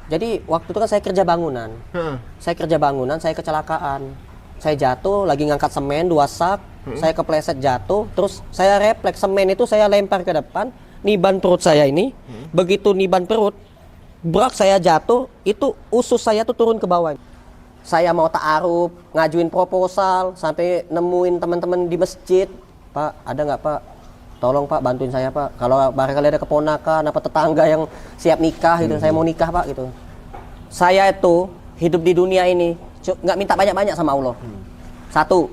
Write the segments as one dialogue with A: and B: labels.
A: Jadi waktu itu kan saya kerja bangunan. Saya kecelakaan. Saya jatuh, lagi ngangkat semen 2 sak, saya kepleset jatuh, terus saya refleks semen itu saya lempar ke depan, niban perut saya ini. Begitu niban perut, brak saya jatuh, itu usus saya tuh turun ke bawah. Saya mau ta'aruf, ngajuin proposal, sampai nemuin teman-teman di masjid. Pak, ada nggak Pak? Tolong Pak, bantuin saya Pak. Kalau barangkali ada keponakan, apa tetangga yang siap nikah gitu, saya mau nikah Pak gitu. Saya itu hidup di dunia ini nggak minta banyak-banyak sama Allah. Satu,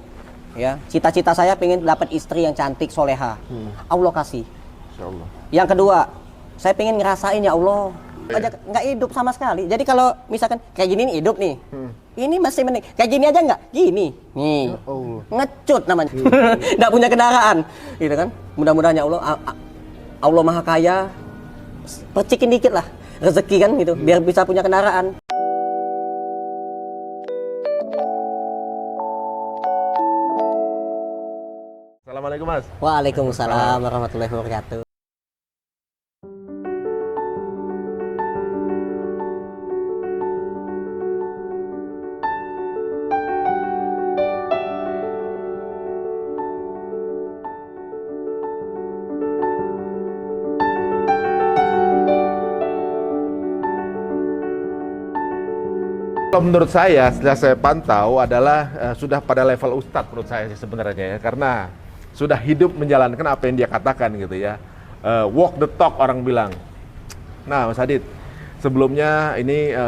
A: ya cita-cita saya pengen dapat istri yang cantik, soleha. Allah kasih.
B: Insyaallah.
A: Yang kedua, saya pengen ngerasain ya Allah. Nggak hidup sama sekali. Jadi kalau misalkan kayak gini nih hidup nih, ini masih mending. Kayak gini aja nggak? Gini, nih, ngecut namanya. Nggak punya kendaraan, gitu kan? Mudah-mudahan ya Allah, Allah Maha Kaya, percikin dikit lah rezeki kan gitu, biar bisa punya kendaraan.
B: Assalamualaikum Mas.
A: Waalaikumsalam warahmatullahi wabarakatuh.
B: Kalau menurut saya, setelah saya pantau adalah sudah pada level ustadz menurut saya sih sebenarnya ya, karena sudah hidup menjalankan apa yang dia katakan gitu ya. Walk the talk orang bilang. Nah Mas Adit, sebelumnya ini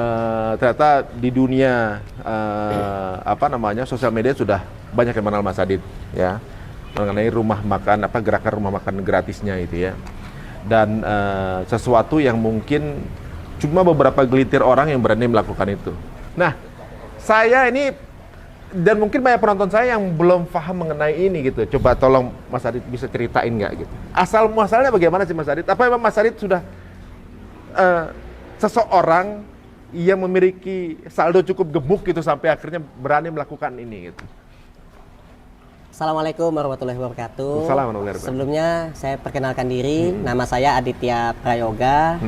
B: ternyata di dunia sosial media sudah banyak yang mengenal Mas Adit ya, mengenai rumah makan, gerakan rumah makan gratisnya itu ya. Dan sesuatu yang mungkin cuma beberapa gelintir orang yang berani melakukan itu. Nah, saya ini dan mungkin banyak penonton saya yang belum paham mengenai ini gitu. Coba tolong Mas Adit bisa ceritain nggak gitu. Asal muasalnya bagaimana sih Mas Adit? Apa memang Mas Adit sudah seseorang yang memiliki saldo cukup gemuk gitu sampai akhirnya berani melakukan ini gitu?
A: Assalamualaikum warahmatullahi wabarakatuh.
B: Assalamualaikum.
A: Sebelumnya saya perkenalkan diri, nama saya Aditya Prayoga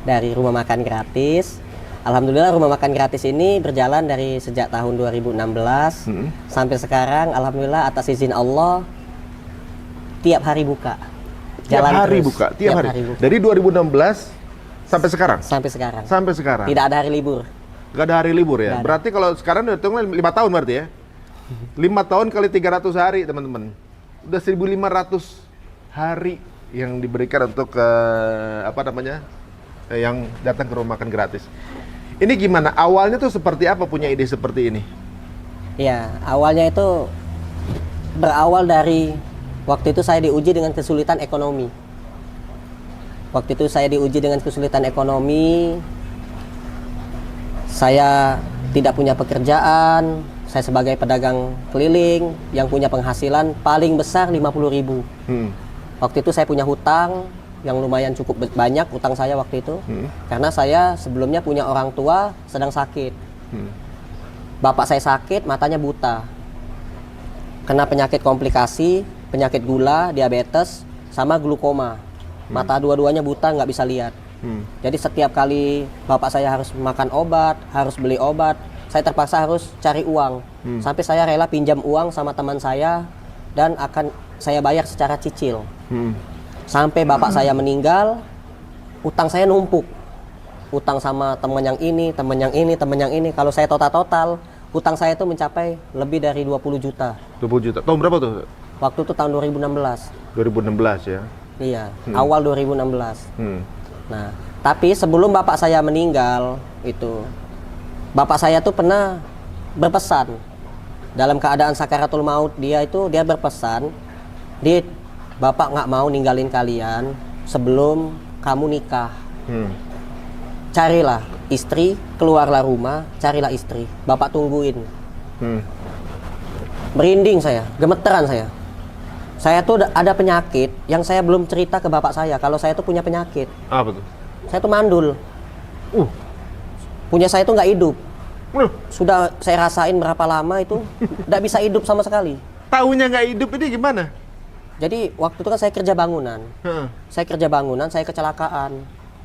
A: dari Rumah Makan Gratis. Alhamdulillah rumah makan gratis ini berjalan dari sejak tahun 2016 sampai sekarang. Alhamdulillah atas izin Allah tiap hari buka.
B: Tiap hari
A: terus.
B: buka, tiap hari.
A: Buka.
B: Dari 2016 sampai sekarang.
A: Sampai sekarang. Tidak ada hari libur.
B: Gak ada hari libur ya. Berarti kalau sekarang udah hitung 5 tahun berarti ya. 5 tahun kali 300 hari teman-teman. Udah 1.500 hari yang diberikan untuk yang datang ke rumah makan gratis. Ini gimana? Awalnya tuh seperti apa punya ide seperti ini?
A: Ya, awalnya itu berawal dari waktu itu saya diuji dengan kesulitan ekonomi. Saya tidak punya pekerjaan. Saya sebagai pedagang keliling yang punya penghasilan paling besar 50.000. Waktu itu saya punya hutang yang lumayan cukup banyak, utang saya waktu itu. Karena saya sebelumnya punya orang tua sedang sakit. Bapak saya sakit, matanya buta. Kena penyakit komplikasi, penyakit gula, diabetes, sama glukoma. Mata dua-duanya buta, nggak bisa lihat. Jadi setiap kali bapak saya harus makan obat, harus beli obat, saya terpaksa harus cari uang. Sampai saya rela pinjam uang sama teman saya dan akan saya bayar secara cicil. Sampai bapak saya meninggal, utang saya numpuk. Utang sama teman yang ini, teman yang ini, teman yang ini. Kalau saya total, utang saya itu mencapai lebih dari 20 juta.
B: 20 juta. Tahun berapa tuh?
A: Waktu itu tahun 2016.
B: 2016 ya?
A: Iya, awal 2016. Nah, tapi sebelum bapak saya meninggal, bapak saya tuh pernah berpesan. Dalam keadaan sakaratul maut, dia berpesan, "Dit, Bapak nggak mau ninggalin kalian sebelum kamu nikah. Carilah istri, keluarlah rumah, carilah istri. Bapak tungguin." Merinding saya, gemeteran saya. Saya tuh ada penyakit yang saya belum cerita ke bapak saya. Kalau saya tuh punya penyakit.
B: Apa tuh?
A: Saya tuh mandul. Punya saya tuh nggak hidup. Sudah saya rasain berapa lama itu, nggak bisa hidup sama sekali.
B: Tahunya nggak hidup ini gimana?
A: Jadi waktu itu kan saya kerja bangunan. Saya kecelakaan.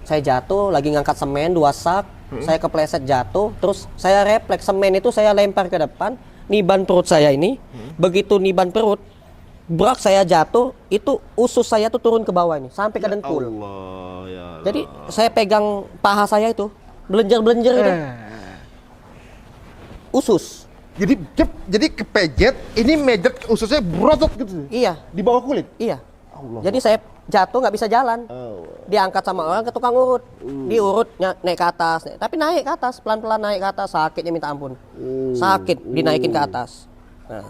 A: saya jatuh, lagi ngangkat semen 2 sak, saya kepleset jatuh, terus saya refleks semen itu saya lempar ke depan, niban perut saya ini, begitu niban perut, brak saya jatuh, itu usus saya tuh turun ke bawah ini, sampai ke dengkul.
B: Allah, ya Allah.
A: Jadi saya pegang paha saya itu, belenjer-belenjer itu, usus.
C: Jadi kepejet, ini mejet ususnya berotot gitu.
A: Iya,
C: Di bawah kulit.
A: iya.
C: Allah.
A: Jadi saya jatuh nggak bisa jalan.
C: Oh.
A: Diangkat sama orang ke tukang urut, diurut naik ke atas, tapi naik ke atas, pelan-pelan naik ke atas, sakitnya minta ampun, sakit, dinaikin ke atas. Nah,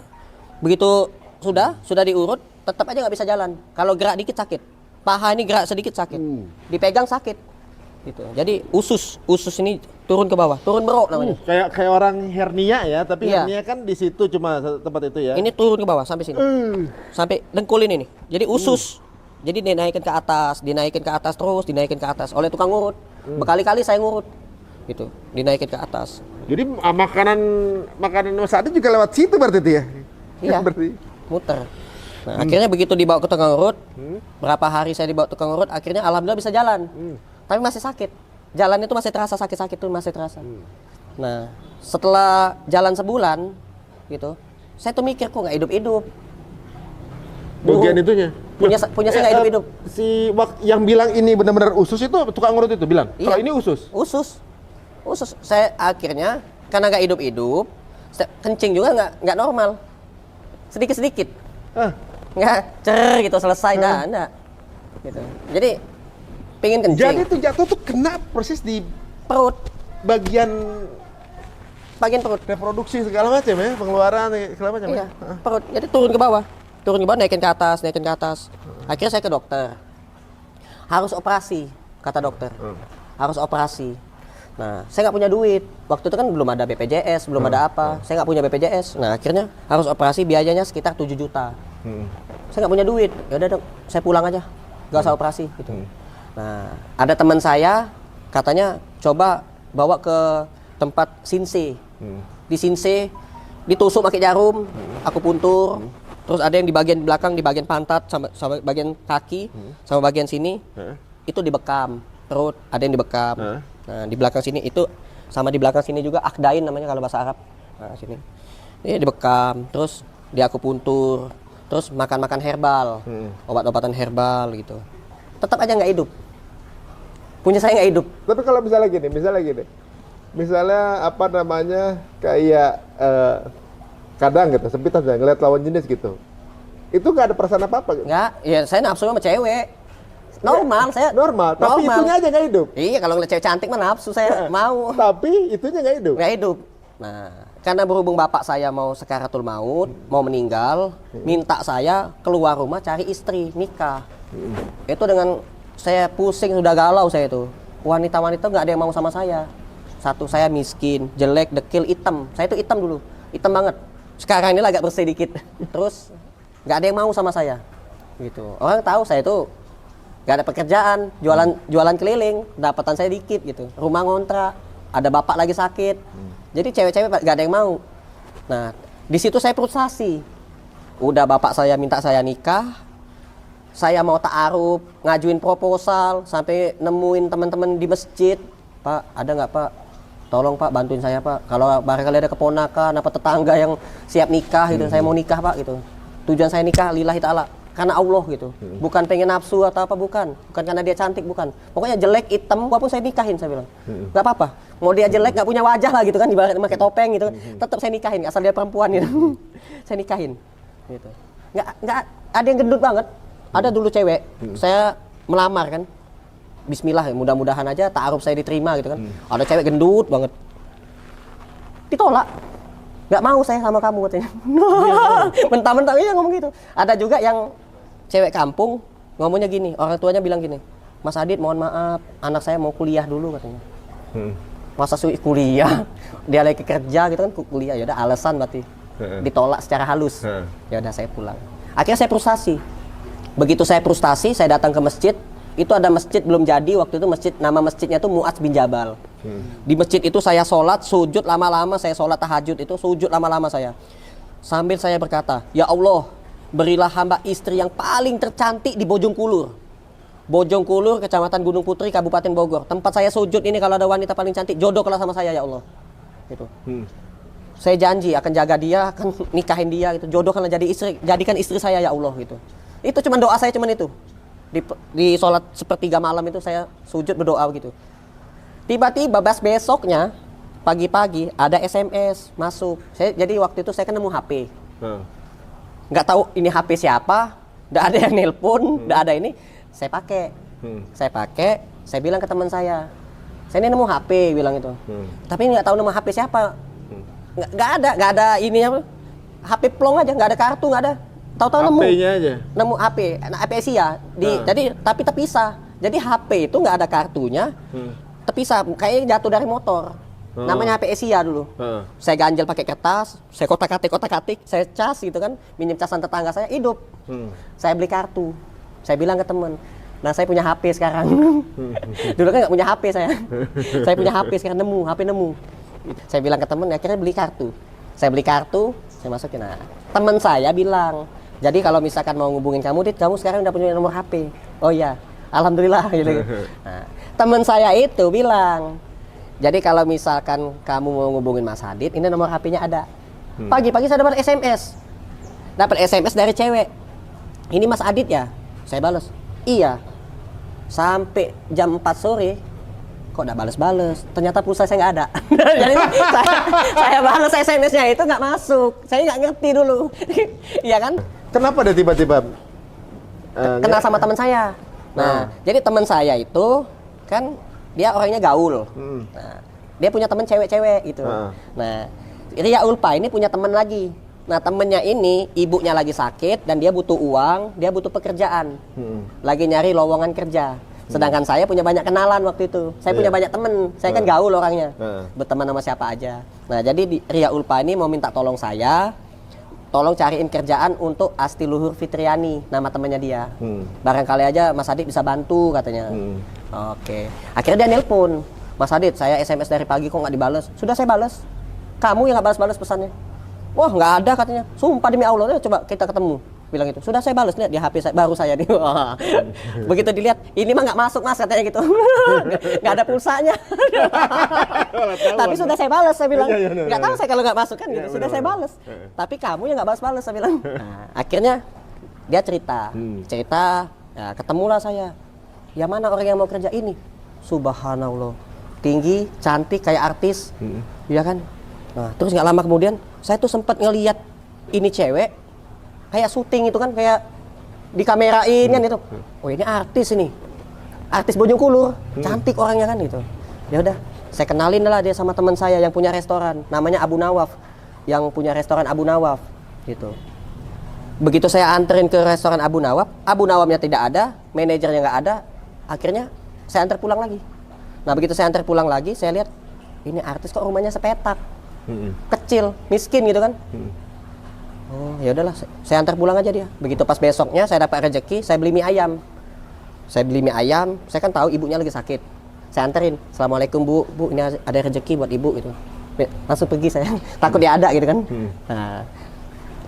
A: begitu sudah diurut, tetap aja nggak bisa jalan. Kalau gerak dikit sakit, paha ini gerak sedikit sakit, dipegang sakit, gitu. Jadi usus ini turun ke bawah, turun berok namanya.
C: Kayak orang hernia ya, tapi
A: Iya.
C: hernia kan di situ cuma tempat itu ya.
A: Ini turun ke bawah sampai sini, sampai dengkul ini nih. Jadi usus. Jadi dinaikin ke atas terus, dinaikin ke atas oleh tukang ngurut. Berkali-kali saya ngurut, gitu, dinaikin ke atas.
C: Jadi makanan Mas Adit juga lewat situ berarti itu ya?
A: Iya,
C: Berarti.
A: muter. Nah, akhirnya begitu dibawa ke tukang urut, berapa hari saya dibawa ke tukang urut, akhirnya alhamdulillah bisa jalan. Tapi masih sakit. Jalan itu masih terasa sakit-sakit tuh masih terasa. Nah, setelah jalan sebulan, gitu, saya tuh mikir kok nggak hidup-hidup.
C: Bagian itunya.
A: Punya saya nggak hidup-hidup.
C: Yang bilang ini benar-benar usus itu tukang urut itu bilang.
A: Iya.
C: Kalau ini usus.
A: Usus. Saya akhirnya karena nggak hidup-hidup, kencing juga nggak normal. Sedikit-sedikit. Nggak gitu selesai enggak. Gitu. Jadi pengen kencing.
C: Jadi itu jatuh tuh kena persis di
A: Perut,
C: bagian
A: bagian perut.
C: reproduksi segala macam ya, pengeluaran segala macam
A: Iya,
C: ya.
A: perut. Jadi turun ke bawah, naikin ke atas. Akhirnya saya ke dokter. Harus operasi, kata dokter. Harus operasi. Nah, saya nggak punya duit. Waktu itu kan belum ada BPJS, belum ada apa. Saya nggak punya BPJS. Nah, akhirnya harus operasi, biayanya sekitar 7 juta. Saya nggak punya duit. Ya udah dok, saya pulang aja, nggak usah operasi gitu. Nah, ada teman saya katanya coba bawa ke tempat Sinse. Di Sinse ditusuk pakai jarum, aku puntur. Terus ada yang di bagian belakang, di bagian pantat sama bagian kaki, sama bagian sini itu dibekam. Perut ada yang dibekam. Nah, di belakang sini itu sama di belakang sini juga akdain namanya kalau bahasa Arab. Nah, sini. Ini dibekam, terus diakupuntur, terus makan herbal, obat-obatan herbal gitu. Tetap aja nggak hidup. Punya saya nggak hidup.
C: Tapi kalau misalnya gini, misalnya apa namanya kayak kadang gitu, sempit aja ngeliat lawan jenis gitu, itu nggak ada perasaan apa-apa gitu?
A: Nggak, ya saya nafsu sama cewek. Normal, saya
C: Normal, tapi itunya aja nggak hidup.
A: Iya, kalau ngeliat cewek cantik mah nafsu saya mau.
C: Tapi itunya nggak hidup.
A: Nggak hidup. Nah, karena berhubung bapak saya mau sakaratul maut, mau meninggal, minta saya keluar rumah cari istri, nikah. Itu dengan saya pusing, sudah galau saya itu. Wanita-wanita nggak ada yang mau sama saya. Satu, saya miskin, jelek, dekil, hitam. Saya itu hitam dulu, hitam banget. Sekarang ini agak bersih dikit. Terus nggak ada yang mau sama saya. Gitu. Orang tahu saya itu nggak ada pekerjaan, jualan keliling, pendapatan saya dikit gitu. Rumah ngontrak, ada bapak lagi sakit. Jadi cewek-cewek nggak ada yang mau. Nah, di situ saya frustasi. Udah bapak saya minta saya nikah, saya mau ta'aruf, ngajuin proposal, sampai nemuin teman-teman di masjid. Pak, ada nggak Pak? Tolong Pak, bantuin saya Pak. Kalau barangkali ada keponakan, apa tetangga yang siap nikah gitu, saya mau nikah Pak gitu. Tujuan saya nikah lillahi ta'ala, karena Allah gitu. Bukan pengen nafsu atau apa, bukan karena dia cantik, bukan. Pokoknya jelek, hitam, walaupun saya nikahin, saya bilang. Nggak apa-apa. Mau dia jelek, nggak punya wajah lah gitu kan, ibaratnya pakai topeng gitu kan. Tetap saya nikahin, asal dia perempuan gitu. Saya nikahin. Gitu. Nggak ada yang gendut banget. Ada dulu cewek, saya melamar kan. Bismillah, mudah-mudahan aja ta'aruf saya diterima gitu kan. Ada cewek gendut banget. Ditolak. Nggak mau saya sama kamu katanya. Mentah-mentah iya ngomong gitu. Ada juga yang cewek kampung ngomongnya gini, orang tuanya bilang gini, Mas Adit mohon maaf, anak saya mau kuliah dulu katanya. Masa sulit kuliah? Dia lagi kerja gitu kan, kuliah. Ya udah alasan berarti. Ditolak secara halus. Ya udah saya pulang. Akhirnya saya frustasi. Begitu saya frustasi, saya datang ke masjid. Itu ada masjid belum jadi waktu itu, masjid, nama masjidnya itu Mu'adz bin Jabal. Di masjid itu saya sholat, sujud lama-lama, saya sholat tahajud itu sujud lama-lama saya. Sambil saya berkata, ya Allah, berilah hamba istri yang paling tercantik di Bojongkulur. Bojongkulur, Kecamatan Gunung Putri, Kabupaten Bogor. Tempat saya sujud ini kalau ada wanita paling cantik, jodohkanlah sama saya ya Allah. Gitu. Saya janji akan jaga dia, akan nikahin dia gitu. Jodohkanlah jadikan istri saya ya Allah gitu. Itu cuma doa saya cuman itu. Di sholat sepertiga malam itu saya sujud berdoa gitu. Tiba-tiba besoknya pagi-pagi ada SMS masuk. Jadi waktu itu saya kan nemu HP. Nggak tahu ini HP siapa, nggak ada yang nelpon, nggak ada ini. Saya pakai, saya bilang ke teman saya ini nemu HP, bilang itu. Tapi nggak tahu nama HP siapa. Nggak ada ini apa? HP plong aja, nggak ada kartu, nggak ada. Tahu-tahu nemu.
C: HP-nya aja.
A: Nemu HP Asia. Jadi tapi terpisah. Jadi HP itu nggak ada kartunya, terpisah. Kayaknya jatuh dari motor. Namanya HP Asia dulu. Saya ganjel pakai kertas, saya kotak-katik, saya cas gitu kan, minjem casan tetangga saya, hidup. Saya beli kartu. Saya bilang ke teman, nah saya punya HP sekarang. Dulu kan nggak punya HP saya. Saya punya HP sekarang HP nemu. Saya bilang ke teman, akhirnya beli kartu. Saya beli kartu, saya masukin. Nah, teman saya bilang, jadi kalau misalkan mau ngubungin kamu, Dit, kamu sekarang udah punya nomor HP. Oh iya, alhamdulillah gitu. Nah, teman saya itu bilang, jadi kalau misalkan kamu mau ngubungin Mas Adit, ini nomor HP-nya ada. Pagi-pagi saya dapat SMS. Dapat SMS dari cewek. Ini Mas Adit ya? Saya balas, iya. Sampai jam 4 sore, kok udah bales-bales? Ternyata pulsa saya nggak ada. Jadi saya balas SMS-nya itu nggak masuk. Saya nggak ngerti dulu. Iya kan?
C: Kenapa dia tiba-tiba
A: kenal sama teman saya. Nah, jadi teman saya itu kan dia orangnya gaul. Nah, dia punya teman cewek-cewek gitu. Nah, Ria Ulpa ini punya teman lagi. Nah, temennya ini ibunya lagi sakit dan dia butuh uang, dia butuh pekerjaan. Lagi nyari lowongan kerja. Sedangkan saya punya banyak kenalan waktu itu. Saya punya banyak temen. Saya kan gaul orangnya. Berteman sama siapa aja. Nah, jadi Ria Ulpa ini mau minta tolong saya. Tolong cariin kerjaan untuk Asti Luhur Fitriani, nama temannya dia. Barangkali aja Mas Adit bisa bantu katanya. Oke. Akhirnya dia nelpon. Mas Adit, saya SMS dari pagi kok nggak dibales. Sudah saya balas. Kamu yang nggak balas-balas pesannya. Wah, nggak ada katanya. Sumpah demi Allah, coba kita ketemu. Bilang gitu. Sudah saya balas, lihat di HP saya, baru saya nih. Begitu dilihat, ini mah nggak masuk Mas katanya gitu. Nggak ada pulsanya. Tapi sudah saya balas, saya bilang. Nggak tahu saya kalau nggak masuk kan gitu. Sudah saya balas. Tapi kamu yang nggak balas-balas, saya bilang. Nah, akhirnya dia cerita, ya, ketemulah saya. Ya mana orang yang mau kerja ini? Subhanallah, tinggi, cantik kayak artis, iya kan? Nah, terus nggak lama kemudian saya tuh sempat ngelihat ini cewek kayak syuting itu kan, kayak di kamerain kan itu. Oh, ini artis ini, artis Bojongkulur, cantik orangnya kan gitu. Ya udah, saya kenalin lah dia sama teman saya yang punya restoran, namanya Abu Nawaf, yang punya restoran Abu Nawaf gitu. Begitu saya anterin ke restoran Abu Nawafnya tidak ada, manajernya nggak ada, akhirnya saya antar pulang lagi. Nah, begitu saya antar pulang lagi, saya lihat ini artis kok rumahnya sepetak. Kecil, miskin gitu kan. Oh, ya udahlah, saya antar pulang aja dia. Begitu pas besoknya saya dapat rezeki, saya beli mie ayam. Saya kan tahu ibunya lagi sakit. Saya anterin, "Assalamualaikum Bu, ini ada rezeki buat Ibu" gitu. Langsung pergi saya. Takut dia ada gitu kan. Nah,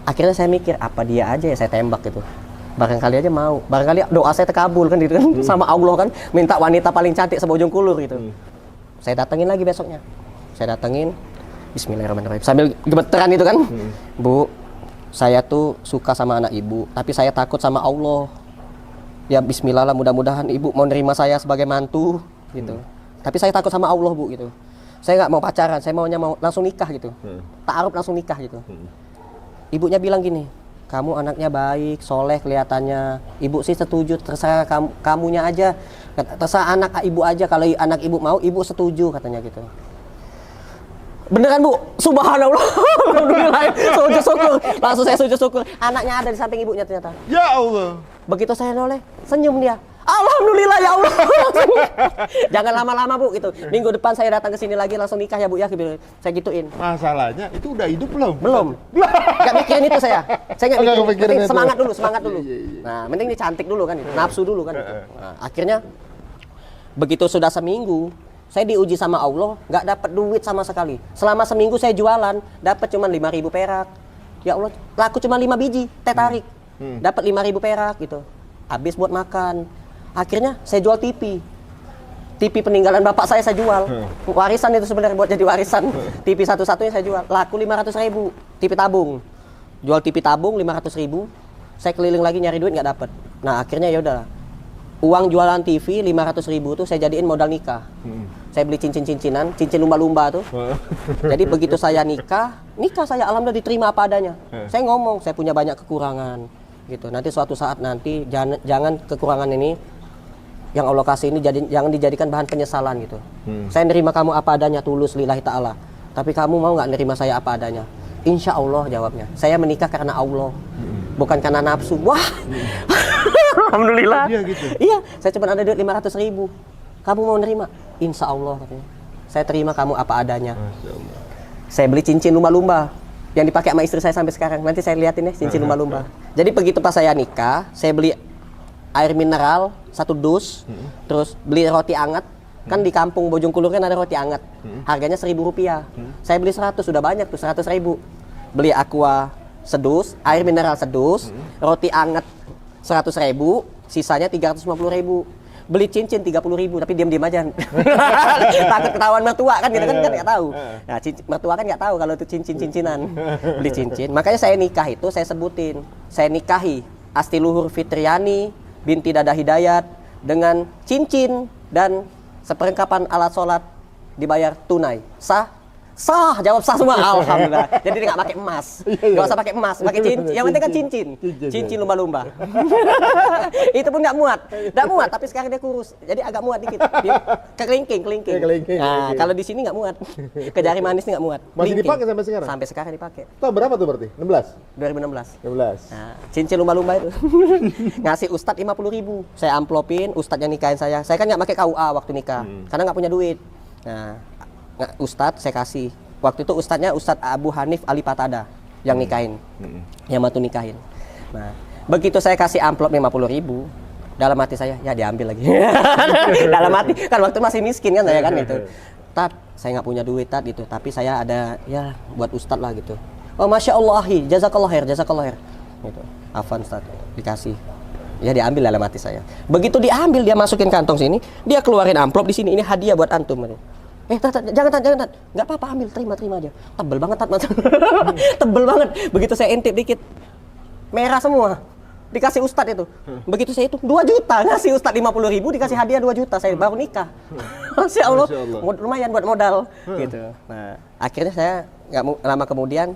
A: akhirnya saya mikir, apa dia aja ya saya tembak gitu. Barangkali aja mau. Barangkali doa saya terkabul kan gitu kan. Sama Allah kan, minta wanita paling cantik se-Bojongkulur gitu. Saya datengin lagi besoknya. Saya datengin, Bismillahirrahmanirrahim. Sambil gemeteran itu kan. Bu, saya tuh suka sama anak Ibu, tapi saya takut sama Allah. Ya Bismillah lah, mudah-mudahan Ibu mau nerima saya sebagai mantu gitu. Tapi saya takut sama Allah Bu gitu. Saya nggak mau pacaran, saya maunya mau langsung nikah gitu. Ta'aruf langsung nikah gitu. Ibunya bilang gini, kamu anaknya baik, soleh kelihatannya. Ibu sih setuju, terserah kamunya aja. Terserah anak Ibu aja, kalau anak Ibu mau, Ibu setuju katanya gitu. Beneran Bu, subhanallah, alhamdulillah, sujud syukur. Langsung saya sujud syukur, anaknya ada di samping ibunya ternyata.
C: Ya Allah.
A: Begitu saya noleh, senyum dia. Alhamdulillah ya Allah. Jangan lama-lama Bu gitu. Minggu depan saya datang ke sini lagi langsung nikah ya Bu ya. Saya gituin.
C: Masalahnya itu udah hidup belum?
A: Belum. Gak mikirin itu saya. Saya nggak mikirin itu. Semangat dulu.
C: Iya.
A: Nah, penting ini cantik dulu kan, nafsu dulu kan. Nah, akhirnya begitu sudah seminggu, saya diuji sama Allah, nggak dapat duit sama sekali. Selama seminggu saya jualan, dapat cuma 5.000 perak. Ya Allah, laku cuma 5 biji teh tarik. Dapat 5.000 perak gitu. Habis buat makan. Akhirnya saya jual TV. TV peninggalan bapak saya jual. Warisan itu sebenarnya buat jadi warisan. TV satu-satunya saya jual. Laku 500.000. TV tabung. Jual TV tabung 500.000. Saya keliling lagi nyari duit nggak dapet. Nah akhirnya ya udah. Uang jualan TV 500.000 tuh saya jadiin modal nikah. Saya beli cincin-cincinan, cincin lumba-lumba tuh. Jadi begitu saya nikah saya alhamdulillah diterima apa adanya. Saya ngomong, saya punya banyak kekurangan. Gitu. Nanti suatu saat nanti jangan kekurangan ini yang Allah kasih ini jangan dijadikan bahan penyesalan gitu. Saya nerima kamu apa adanya tulus lillahi ta'ala. Tapi kamu mau nggak nerima saya apa adanya? Insya Allah jawabnya. Saya menikah karena Allah, bukan karena nafsu. Wah, alhamdulillah.
C: Iya gitu.
A: Iya, saya cuma ada duit 500.000. Kamu mau nerima? Insya Allah katanya. Saya terima kamu apa adanya. Saya beli cincin lumba-lumba yang dipakai sama istri saya sampai sekarang. Nanti saya liatin ya cincin lumba-lumba. Jadi begitu pas saya nikah, saya beli air mineral 1 dus, terus beli roti anget. Kan di kampung Bojongkulur kan ada roti anget. Harganya Rp1.000. Saya beli 100, sudah banyak tuh 100.000. Beli aqua sedus, air mineral sedus, roti anget 100.000, sisanya 350.000. Beli cincin 30.000, tapi diam-diam aja. Takut ketahuan mertua kan, kita kan nggak tahu. Nah, mertua kan nggak tahu kalau itu cincin-cincinan. Beli cincin. Makanya saya nikah itu saya sebutin, saya nikahi Astiluhur Fitriani binti Dada Hidayat dengan cincin dan seperlengkapan alat sholat dibayar tunai. Sah? Sah, jawab sah semua. Alhamdulillah. Jadi dia nggak pakai emas, nggak usah pakai emas, pakai cincin. Yang penting kan cincin lumba-lumba. Itu pun nggak muat, tapi sekarang dia kurus, jadi agak muat dikit. Dia kelingking. Nah, kalau di sini nggak muat, ke jari manis nggak muat.
C: Masih dipakai sampai sekarang?
A: Sampai sekarang dipakai.
C: Tahun berapa tuh berarti? 16?
A: 2016.
C: 16.
A: Nah, cincin lumba-lumba itu ngasih ustadz 50.000. Saya amplopin, ustadz yang nikahin saya. Saya kan nggak pakai KUA waktu nikah, karena nggak punya duit. Nah, ustadz saya kasih. Waktu itu ustadznya Ustadz Abu Hanif Ali Patada yang nikahin, yang bantu nikahin. Nah, begitu saya kasih amplop 50.000, dalam hati saya ya diambil lagi. Dalam hati kan waktu masih miskin kan saya kan itu. Tat, saya nggak punya duit tat gitu, tapi saya ada ya buat ustadz lah gitu. Oh masya Allah ahi, jazakallah khair. Gitu. Afan ustadz dikasih. Ya diambil dalam hati saya. Begitu diambil dia masukin kantong sini, dia keluarin amplop di sini, ini hadiah buat antum. Jangan tat, nggak apa-apa ambil, terima aja. Tebel banget tat, tebel banget. Begitu saya intip dikit, merah semua. Dikasih ustadz itu. Begitu saya itu 2 juta, ngasih ustadz 50.000, dikasih hadiah 2 juta. Saya baru nikah. Masya Allah, lumayan buat modal. Gitu. Nah, akhirnya saya nggak lama kemudian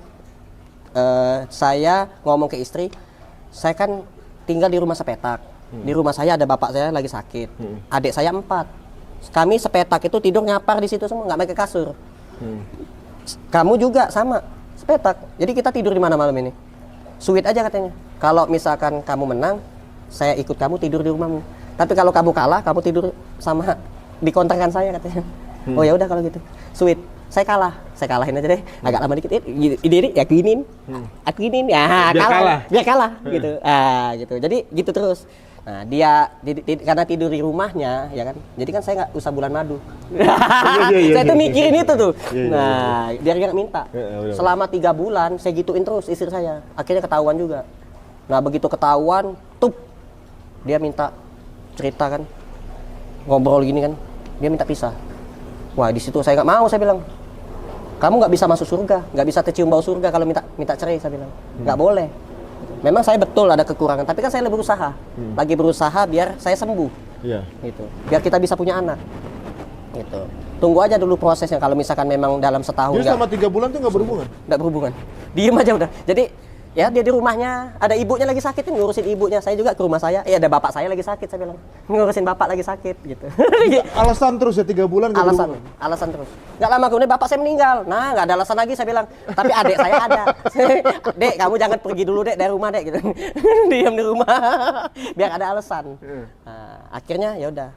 A: saya ngomong ke istri, saya kan tinggal di rumah sepetak. Di rumah saya ada bapak saya lagi sakit, adik saya 4. Kami sepetak itu tidur nyapar di situ semua, nggak pakai kasur. Kamu juga sama sepetak. Jadi kita tidur di mana malam ini? Sweet aja katanya. Kalau misalkan kamu menang, saya ikut kamu tidur di rumahmu. Tapi kalau kamu kalah, kamu tidur sama di kontrakan saya katanya. Oh ya udah kalau gitu. Sweet. Saya kalahin aja deh. Agak lama dikit. Ide yakinin. Yakinin ya biar kalah gitu. Gitu. Jadi gitu terus. Nah, dia karena tidur di rumahnya, ya kan. Jadi kan saya nggak usah bulan madu. Saya tuh mikirin itu tuh. Nah, dia nggak minta. Selama 3 bulan saya gituin terus istri saya. Akhirnya ketahuan juga. Nah, begitu ketahuan, dia minta cerita kan, ngobrol gini kan, dia minta pisah. Wah, di situ saya nggak mau, saya bilang, kamu nggak bisa masuk surga, nggak bisa tercium bau surga kalau minta cerai, saya bilang, nggak boleh. Memang saya betul ada kekurangan, tapi kan saya lagi berusaha biar saya sembuh, gitu. Biar kita bisa punya anak, gitu. Tunggu aja dulu prosesnya. Kalau misalkan memang dalam setahun.
C: Jadi selama 3 bulan tuh nggak berhubungan?
A: Nggak berhubungan, diem aja udah. Jadi ya dia di rumahnya, ada ibunya lagi sakit, ngurusin ibunya. Saya juga ke rumah saya, ada bapak saya lagi sakit, saya bilang ngurusin bapak lagi sakit, gitu.
C: Alasan terus ya 3 bulan nggak berhubungan? Alasan
A: terus. Nggak lama kemudian bapak saya meninggal. Nah, nggak ada alasan lagi, saya bilang. Tapi adik saya ada. Dek, kamu jangan pergi dulu dek dari rumah dek, gitu. Diam di rumah, biar ada alasan. Nah, akhirnya ya udah.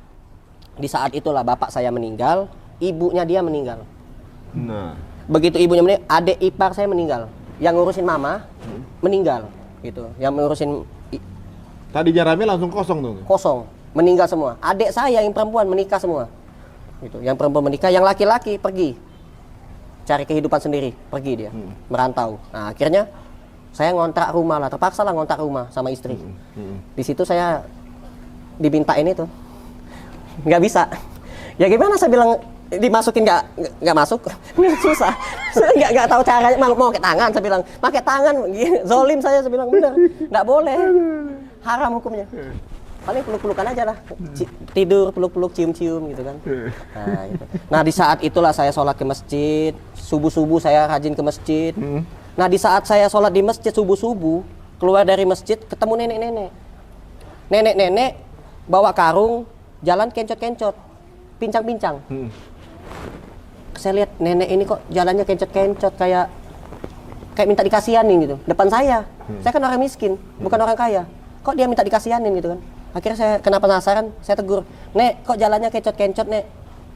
A: Di saat itulah bapak saya meninggal, ibunya dia meninggal.
C: Nah,
A: begitu ibunya meninggal, adik ipar saya meninggal. Yang ngurusin mama meninggal, gitu. Yang ngurusin
C: tadinya rame langsung kosong tuh.
A: Kosong, meninggal semua. Adik saya yang perempuan menikah semua, gitu. Yang perempuan menikah, yang laki-laki pergi cari kehidupan sendiri, pergi dia merantau. Nah, akhirnya saya ngontrak rumah lah, terpaksa lah ngontrak rumah sama istri. Di situ saya diminta ini tuh. Nggak bisa. Ya gimana saya bilang dimasukin nggak masuk. Susah. Saya nggak tahu caranya mau pakai tangan, saya bilang pakai tangan. Zolim saya bilang bener. Nggak boleh. Haram hukumnya. Paling peluk-pelukan aja lah. Tidur peluk-peluk cium-cium gitu kan. Nah, gitu. Nah di saat itulah saya sholat ke masjid. Subuh-subuh saya rajin ke masjid. Nah di saat saya sholat di masjid subuh-subuh, keluar dari masjid ketemu nenek-nenek. Nenek-nenek bawa karung, jalan kencot-kencot, pincang-pincang. Saya lihat nenek ini kok jalannya kencot-kencot kayak minta dikasihanin gitu. Depan saya. Saya kan orang miskin, bukan orang kaya. Kok dia minta dikasihanin gitu kan? Akhirnya saya kena penasaran, saya tegur, "Nek, kok jalannya kencot-kencot, Nek?"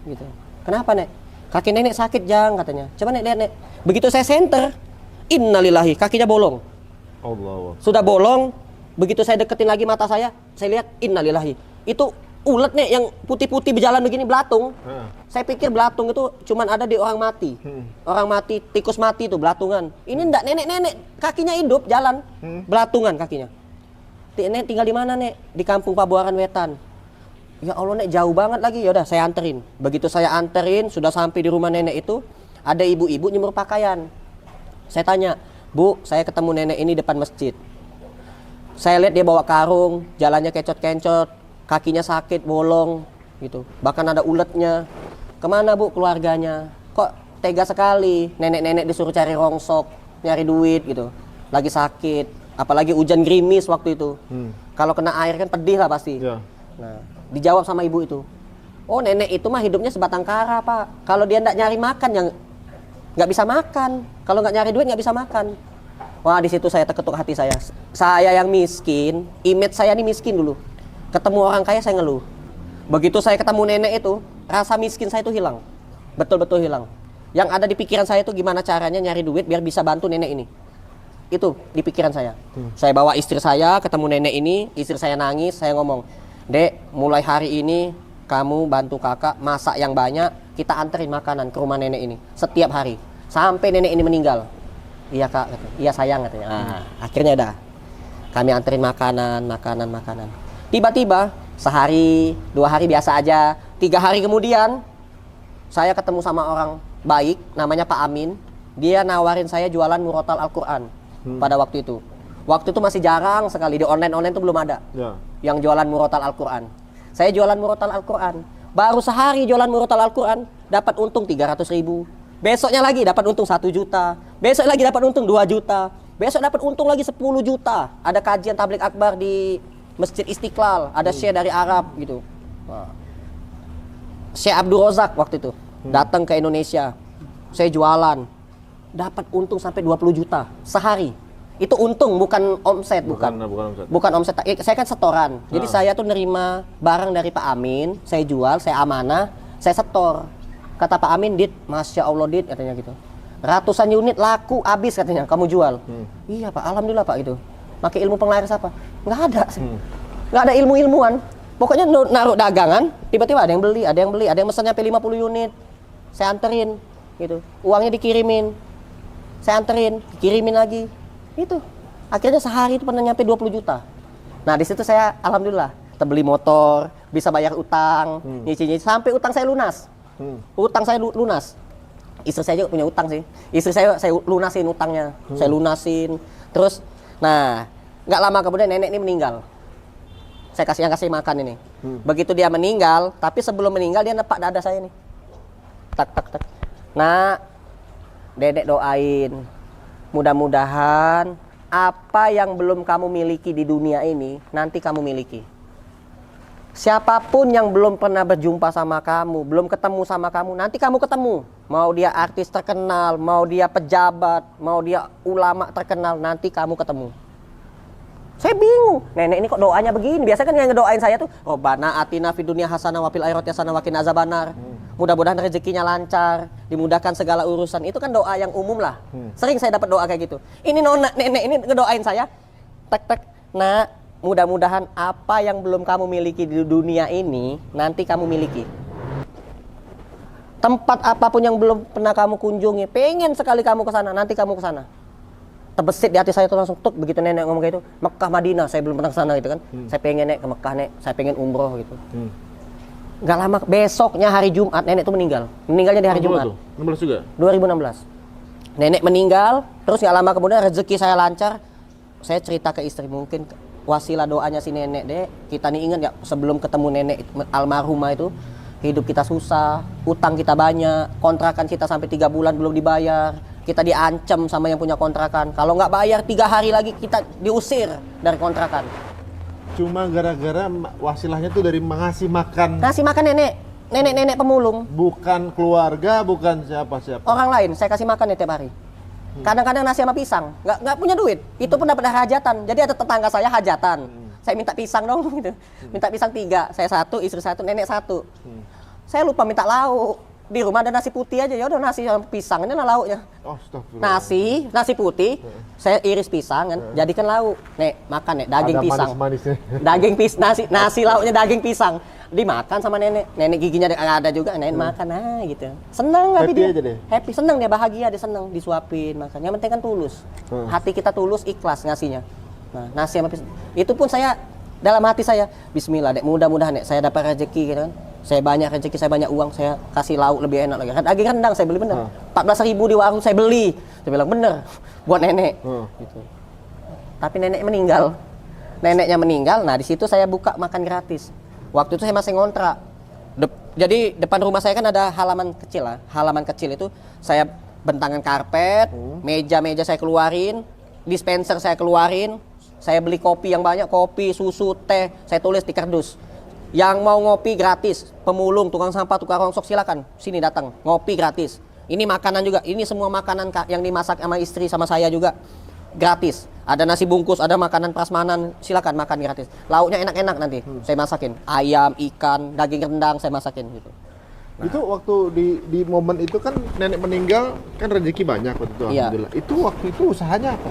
A: Gitu. "Kenapa, Nek?" "Kaki nenek sakit, Jang," katanya. "Coba Nek lihat, Nek." Begitu saya senter, innalillahi, kakinya bolong.
C: Allah.
A: Sudah bolong, begitu saya deketin lagi mata saya lihat innalillahi. Itu ulet Nek yang putih-putih berjalan begini, belatung. Saya pikir belatung itu cuman ada di orang mati. Orang mati, tikus mati itu belatungan. Ini enggak, nenek-nenek kakinya hidup jalan. Belatungan kakinya. "Nek tinggal di mana, Nek?" "Di Kampung Pabuaran Wetan." "Ya Allah, Nek, jauh banget lagi." Ya udah saya anterin. Begitu saya anterin, sudah sampai di rumah nenek itu, ada ibu-ibu nyemur pakaian. Saya tanya, "Bu, saya ketemu nenek ini depan masjid. Saya lihat dia bawa karung, jalannya kencot-kencot, kakinya sakit, bolong gitu. Bahkan ada uletnya. Kemana, Bu, keluarganya? Kok tega sekali? Nenek-nenek disuruh cari rongsok, nyari duit gitu. Lagi sakit. Apalagi hujan gerimis waktu itu. Kalau kena air kan pedih lah pasti."
C: Ya.
A: Nah, dijawab sama ibu itu, "Oh, nenek itu mah hidupnya sebatang kara, Pak. Kalau dia nggak nyari makan, yang nggak bisa makan. Kalau nggak nyari duit nggak bisa makan." Wah, di situ saya terketuk hati saya. Saya yang miskin, image saya ini miskin dulu. Ketemu orang kaya saya ngeluh. Begitu saya ketemu nenek itu, rasa miskin saya itu hilang. Betul-betul hilang. Yang ada di pikiran saya itu gimana caranya nyari duit biar bisa bantu nenek ini. Itu di pikiran saya. Saya bawa istri saya ketemu nenek ini, istri saya nangis, saya ngomong, "Dek, mulai hari ini kamu bantu kakak masak yang banyak, kita anterin makanan ke rumah nenek ini setiap hari sampai nenek ini meninggal." "Iya, Kak," katanya. "Iya, sayang," katanya. Nah, akhirnya dah kami anterin makanan. Tiba-tiba sehari, 2 hari biasa aja, 3 hari kemudian saya ketemu sama orang baik namanya Pak Amin. Dia nawarin saya jualan murotal Al-Quran. Pada waktu itu masih jarang sekali, di online itu belum ada yang jualan murotal Al-Quran. Saya jualan murotal Al-Quran, baru sehari jualan murotal Al-Quran dapat untung 300.000. Besoknya lagi dapat untung 1 juta, besok lagi dapat untung 2 juta, besok dapat untung lagi 10 juta. Ada kajian tabligh akbar di Masjid Istiqlal, ada syekh dari Arab gitu. Syekh Abdul Rozak waktu itu datang ke Indonesia, saya jualan, dapat untung sampai 20 juta sehari. Itu untung, bukan omset, bukan omset. Saya kan setoran. Jadi saya tuh nerima barang dari Pak Amin, saya jual, saya amanah, saya setor. Kata Pak Amin, "Dit, Masya Allah, Dit," katanya gitu. "Ratusan unit laku habis," katanya, "kamu jual." "Iya, Pak, alhamdulillah, Pak." Itu pakai ilmu penglaris apa? Nggak ada. Nggak ada ilmu-ilmuan. Pokoknya naruh dagangan, tiba-tiba ada yang beli, ada yang mesennya sampai 50 unit. Saya anterin gitu. Uangnya dikirimin. Saya anterin, dikirimin lagi. Itu. Akhirnya sehari itu pernah nyampe 20 juta. Nah, di situ saya alhamdulillah terbeli motor, bisa bayar utang, nyicil sampai utang saya lunas. Utang saya lunas. Istri saya juga punya utang sih. Istri saya lunasin utangnya. Saya lunasin. Terus nah, nggak lama kemudian nenek ini meninggal. Saya kasih makan ini. Begitu dia meninggal, tapi sebelum meninggal dia nepak dada saya nih. Tak. Nah, Dedek doain, mudah-mudahan apa yang belum kamu miliki di dunia ini nanti kamu miliki. Siapapun yang belum pernah berjumpa sama kamu, belum ketemu sama kamu, nanti kamu ketemu. Mau dia artis terkenal, mau dia pejabat, mau dia ulama terkenal, nanti kamu ketemu. Saya bingung, nenek ini kok doanya begini? Biasanya kan yang ngedoain saya tuh, Robbana atina fid dunya hasanah wa fil akhirati hasanah wa qina azabannar. Mudah-mudahan rezekinya lancar, dimudahkan segala urusan. Itu kan doa yang umum lah. Sering saya dapat doa kayak gitu. Ini nenek ini ngedoain saya, tek. Nah, mudah-mudahan apa yang belum kamu miliki di dunia ini nanti kamu miliki. Tempat apapun yang belum pernah kamu kunjungi, pengen sekali kamu ke sana, nanti kamu ke sana. terbesit di hati saya tuh langsung tuk begitu nenek ngomong kayak itu. Mekah Madinah, saya belum pernah ke sana gitu kan. Saya pengen nek ke Mekah nek, saya pengen umroh gitu. Nggak lama besoknya hari Jumat nenek tuh meninggal. Meninggalnya di hari Jumat.
B: 16 juga.
A: 2016. Nenek meninggal, terus nggak lama kemudian rezeki saya lancar. Saya cerita ke istri, mungkin wasilah doanya si nenek deh. Kita nih ingat ya sebelum ketemu nenek almarhumah itu hidup kita susah, utang kita banyak, kontrakan kita sampai 3 bulan belum dibayar. Kita diancam sama yang punya kontrakan. Kalau nggak bayar 3 hari lagi kita diusir dari kontrakan.
C: Cuma gara-gara wasilahnya tuh dari mengasih makan.
A: Ngasih makan nenek pemulung.
C: Bukan keluarga, bukan siapa-siapa.
A: Orang lain, saya kasih makan ya tiap hari. Kadang-kadang nasi sama pisang, nggak punya duit. Itu pun dapat dari hajatan. Jadi ada tetangga saya hajatan. Saya minta pisang dong gitu. Minta pisang 3, saya 1, istri 1, nenek 1. Saya lupa minta lauk. Di rumah ada nasi putih aja, ya udah nasi sama pisang, ini lah lauknya. Nasi putih, saya iris pisang kan, jadikan lauk. Nek, makan nek, daging
C: ada
A: pisang.
C: manis-manisnya.
A: Nasi lauknya daging pisang. Dimakan sama nenek. Nenek giginya ada juga, nenek makan gitu. Senang tapi
C: Happy
A: dia.
C: aja deh.
A: Happy, senang dia, bahagia, dia senang disuapin makan. Yang penting kan tulus. Hati kita tulus, ikhlas ngasihnya. Nah, nasi sama pisang. Itu pun saya dalam hati saya, bismillah dek, mudah-mudahan nek saya dapat rezeki gitu kan. Saya banyak rezeki, saya banyak uang, saya kasih lauk lebih enak lagi. Daging rendang saya beli bener. 14.000 di warung saya beli. Saya bilang bener buat nenek. Gitu. Tapi nenek meninggal. Neneknya meninggal. Nah di situ saya buka makan gratis. Waktu itu saya masih ngontrak. Jadi depan rumah saya kan ada halaman kecil lah. Halaman kecil itu saya bentangan karpet, meja-meja saya keluarin, dispenser saya keluarin. Saya beli kopi yang banyak, kopi, susu, teh. Saya tulis di kardus. Yang mau ngopi gratis, pemulung, tukang sampah, tukang rongsok silakan sini datang, ngopi gratis. Ini makanan juga, ini semua makanan yang dimasak sama istri sama saya juga gratis. Ada nasi bungkus, ada makanan prasmanan, silakan makan gratis. Lauknya enak-enak nanti, saya masakin. Ayam, ikan, daging rendang saya masakin gitu.
C: Nah. Itu waktu di momen itu kan nenek meninggal kan rezeki banyak waktu itu.
A: Iya.
C: Alhamdulillah. Itu waktu itu usahanya apa?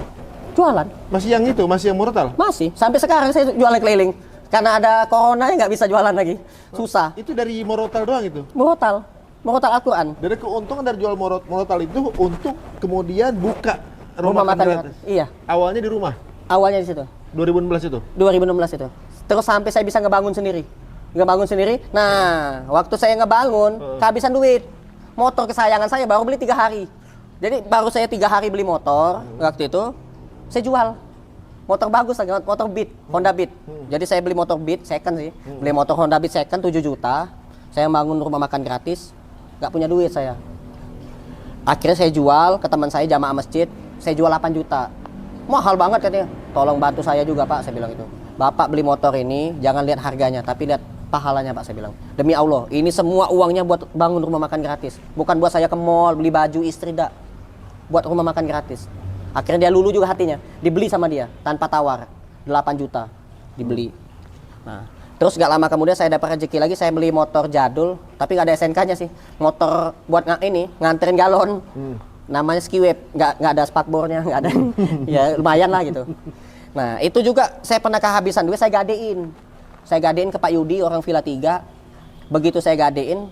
A: Jualan.
C: Masih yang murotal?
A: Masih, sampai sekarang saya jualan keliling. Karena ada corona nggak bisa jualan lagi, susah.
C: Itu dari murotal doang itu?
A: Murotal Al-Quran.
C: Dari keuntungan dari jual murotal itu untuk kemudian buka
A: Rumah makan gratis. Iya.
C: Awalnya di rumah?
A: Awalnya di situ.
C: 2016 itu?
A: 2016 itu. Terus sampai saya bisa ngebangun sendiri. Nah, waktu saya ngebangun, kehabisan duit. Motor kesayangan saya baru beli 3 hari. Jadi baru saya 3 hari beli motor, waktu itu saya jual. Motor bagus lagi, motor Beat, Honda Beat. Jadi saya beli motor Beat second sih. Beli motor Honda Beat second 7 juta. Saya bangun rumah makan gratis. Nggak punya duit saya. Akhirnya saya jual ke teman saya jamaah masjid. Saya jual 8 juta. Mahal banget katanya. Tolong bantu saya juga Pak, saya bilang itu. Bapak beli motor ini, jangan lihat harganya, tapi lihat pahalanya Pak, saya bilang. Demi Allah, ini semua uangnya buat bangun rumah makan gratis. Bukan buat saya ke mall, beli baju istri, dak. Buat rumah makan gratis. Akhirnya dia lulu juga hatinya, dibeli sama dia tanpa tawar, 8 juta dibeli. Nah, terus gak lama kemudian saya dapat rezeki lagi, saya beli motor jadul, tapi gak ada SNK-nya sih, motor buat nganterin galon, namanya Skiweb, nggak ada spakbornya, nggak ada, ya lumayan lah gitu. Nah itu juga saya pernah kehabisan duit, saya gadein ke Pak Yudi orang Villa 3, begitu saya gadein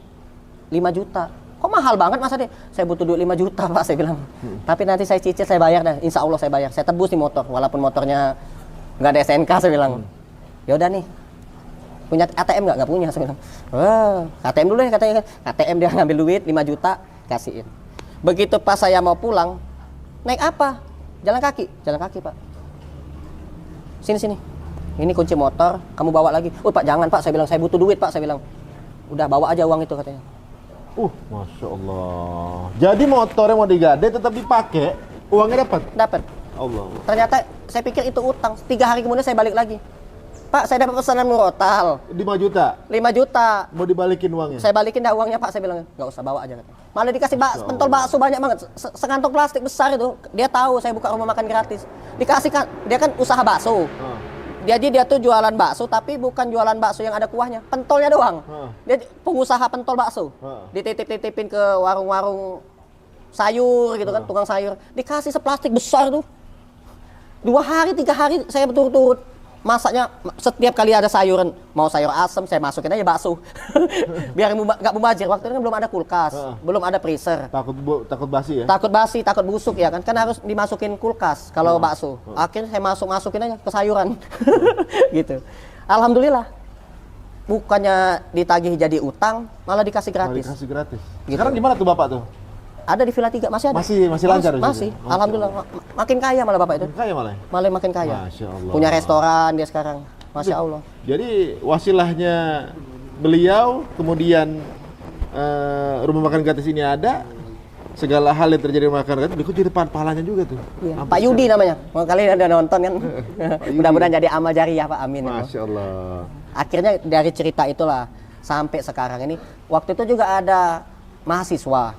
A: 5 juta. Kok mahal banget masa deh? Saya butuh duit 5 juta Pak, saya bilang. Tapi nanti saya cicil, saya bayar dah. Insya Allah saya bayar. Saya tebus nih motor, walaupun motornya nggak ada SNK, saya bilang. Ya udah nih, punya ATM nggak punya, saya bilang. Wah, ATM dulu ya katanya. ATM dia ngambil duit 5 juta, kasihin. Begitu pas saya mau pulang, naik apa? Jalan kaki Pak. Sini. Ini kunci motor, kamu bawa lagi. Oh Pak, jangan Pak, saya bilang. Saya butuh duit Pak, saya bilang. Udah bawa aja uang itu katanya.
C: Masya Allah. Jadi motornya mau digade tetap dipakai, uangnya dapat?
A: Dapat.
C: Allah.
A: Ternyata saya pikir itu utang. 3 hari kemudian saya balik lagi. Pak, saya dapat pesanan murotal.
C: 5 juta?
A: 5 juta.
C: Mau dibalikin uangnya?
A: Saya balikin dah uangnya Pak, saya bilang. Nggak usah, bawa aja katanya. Malah dikasih pentol bakso banyak banget. Sekantong plastik besar itu. Dia tahu saya buka rumah makan gratis. Dikasih kan, dia kan usaha bakso. Dia tuh jualan bakso, tapi bukan jualan bakso yang ada kuahnya, pentolnya doang. Dia pengusaha pentol bakso. Dititip-titipin ke warung-warung sayur gitu kan, tukang sayur. Dikasih seplastik besar tuh. 2 hari, 3 hari saya berturut-turut masaknya setiap kali ada sayuran, mau sayur asem saya masukin aja bakso. Biar nggak mubazir. Waktu itu kan belum ada kulkas, belum ada freezer.
C: Takut basi ya?
A: Takut basi, takut busuk ya kan. Kan harus dimasukin kulkas kalau bakso. Akhirnya saya masukin aja ke sayuran. Gitu. Alhamdulillah. Bukannya ditagih jadi utang, malah dikasih gratis.
C: Dikasih gratis.
A: Gitu.
C: Sekarang gimana tuh Bapak tuh?
A: Ada di Villa 3, masih ada.
C: Masih lancar di situ?
A: Masih. Alhamdulillah. Makin kaya malah Bapak itu.
C: Kaya malah.
A: Malah makin kaya.
C: Masya Allah.
A: Punya restoran dia sekarang. Masya Allah.
C: Jadi wasilahnya beliau, kemudian rumah makan gratis ini ada, segala hal yang terjadi rumah makan gratis, berikut jadi pahalanya juga tuh.
A: Iya. Pak Yudi namanya. Kalian ada nonton kan? Mudah-mudahan jadi amal jariah Pak, amin.
C: Masya Allah.
A: Akhirnya dari cerita itulah sampai sekarang ini. Waktu itu juga ada mahasiswa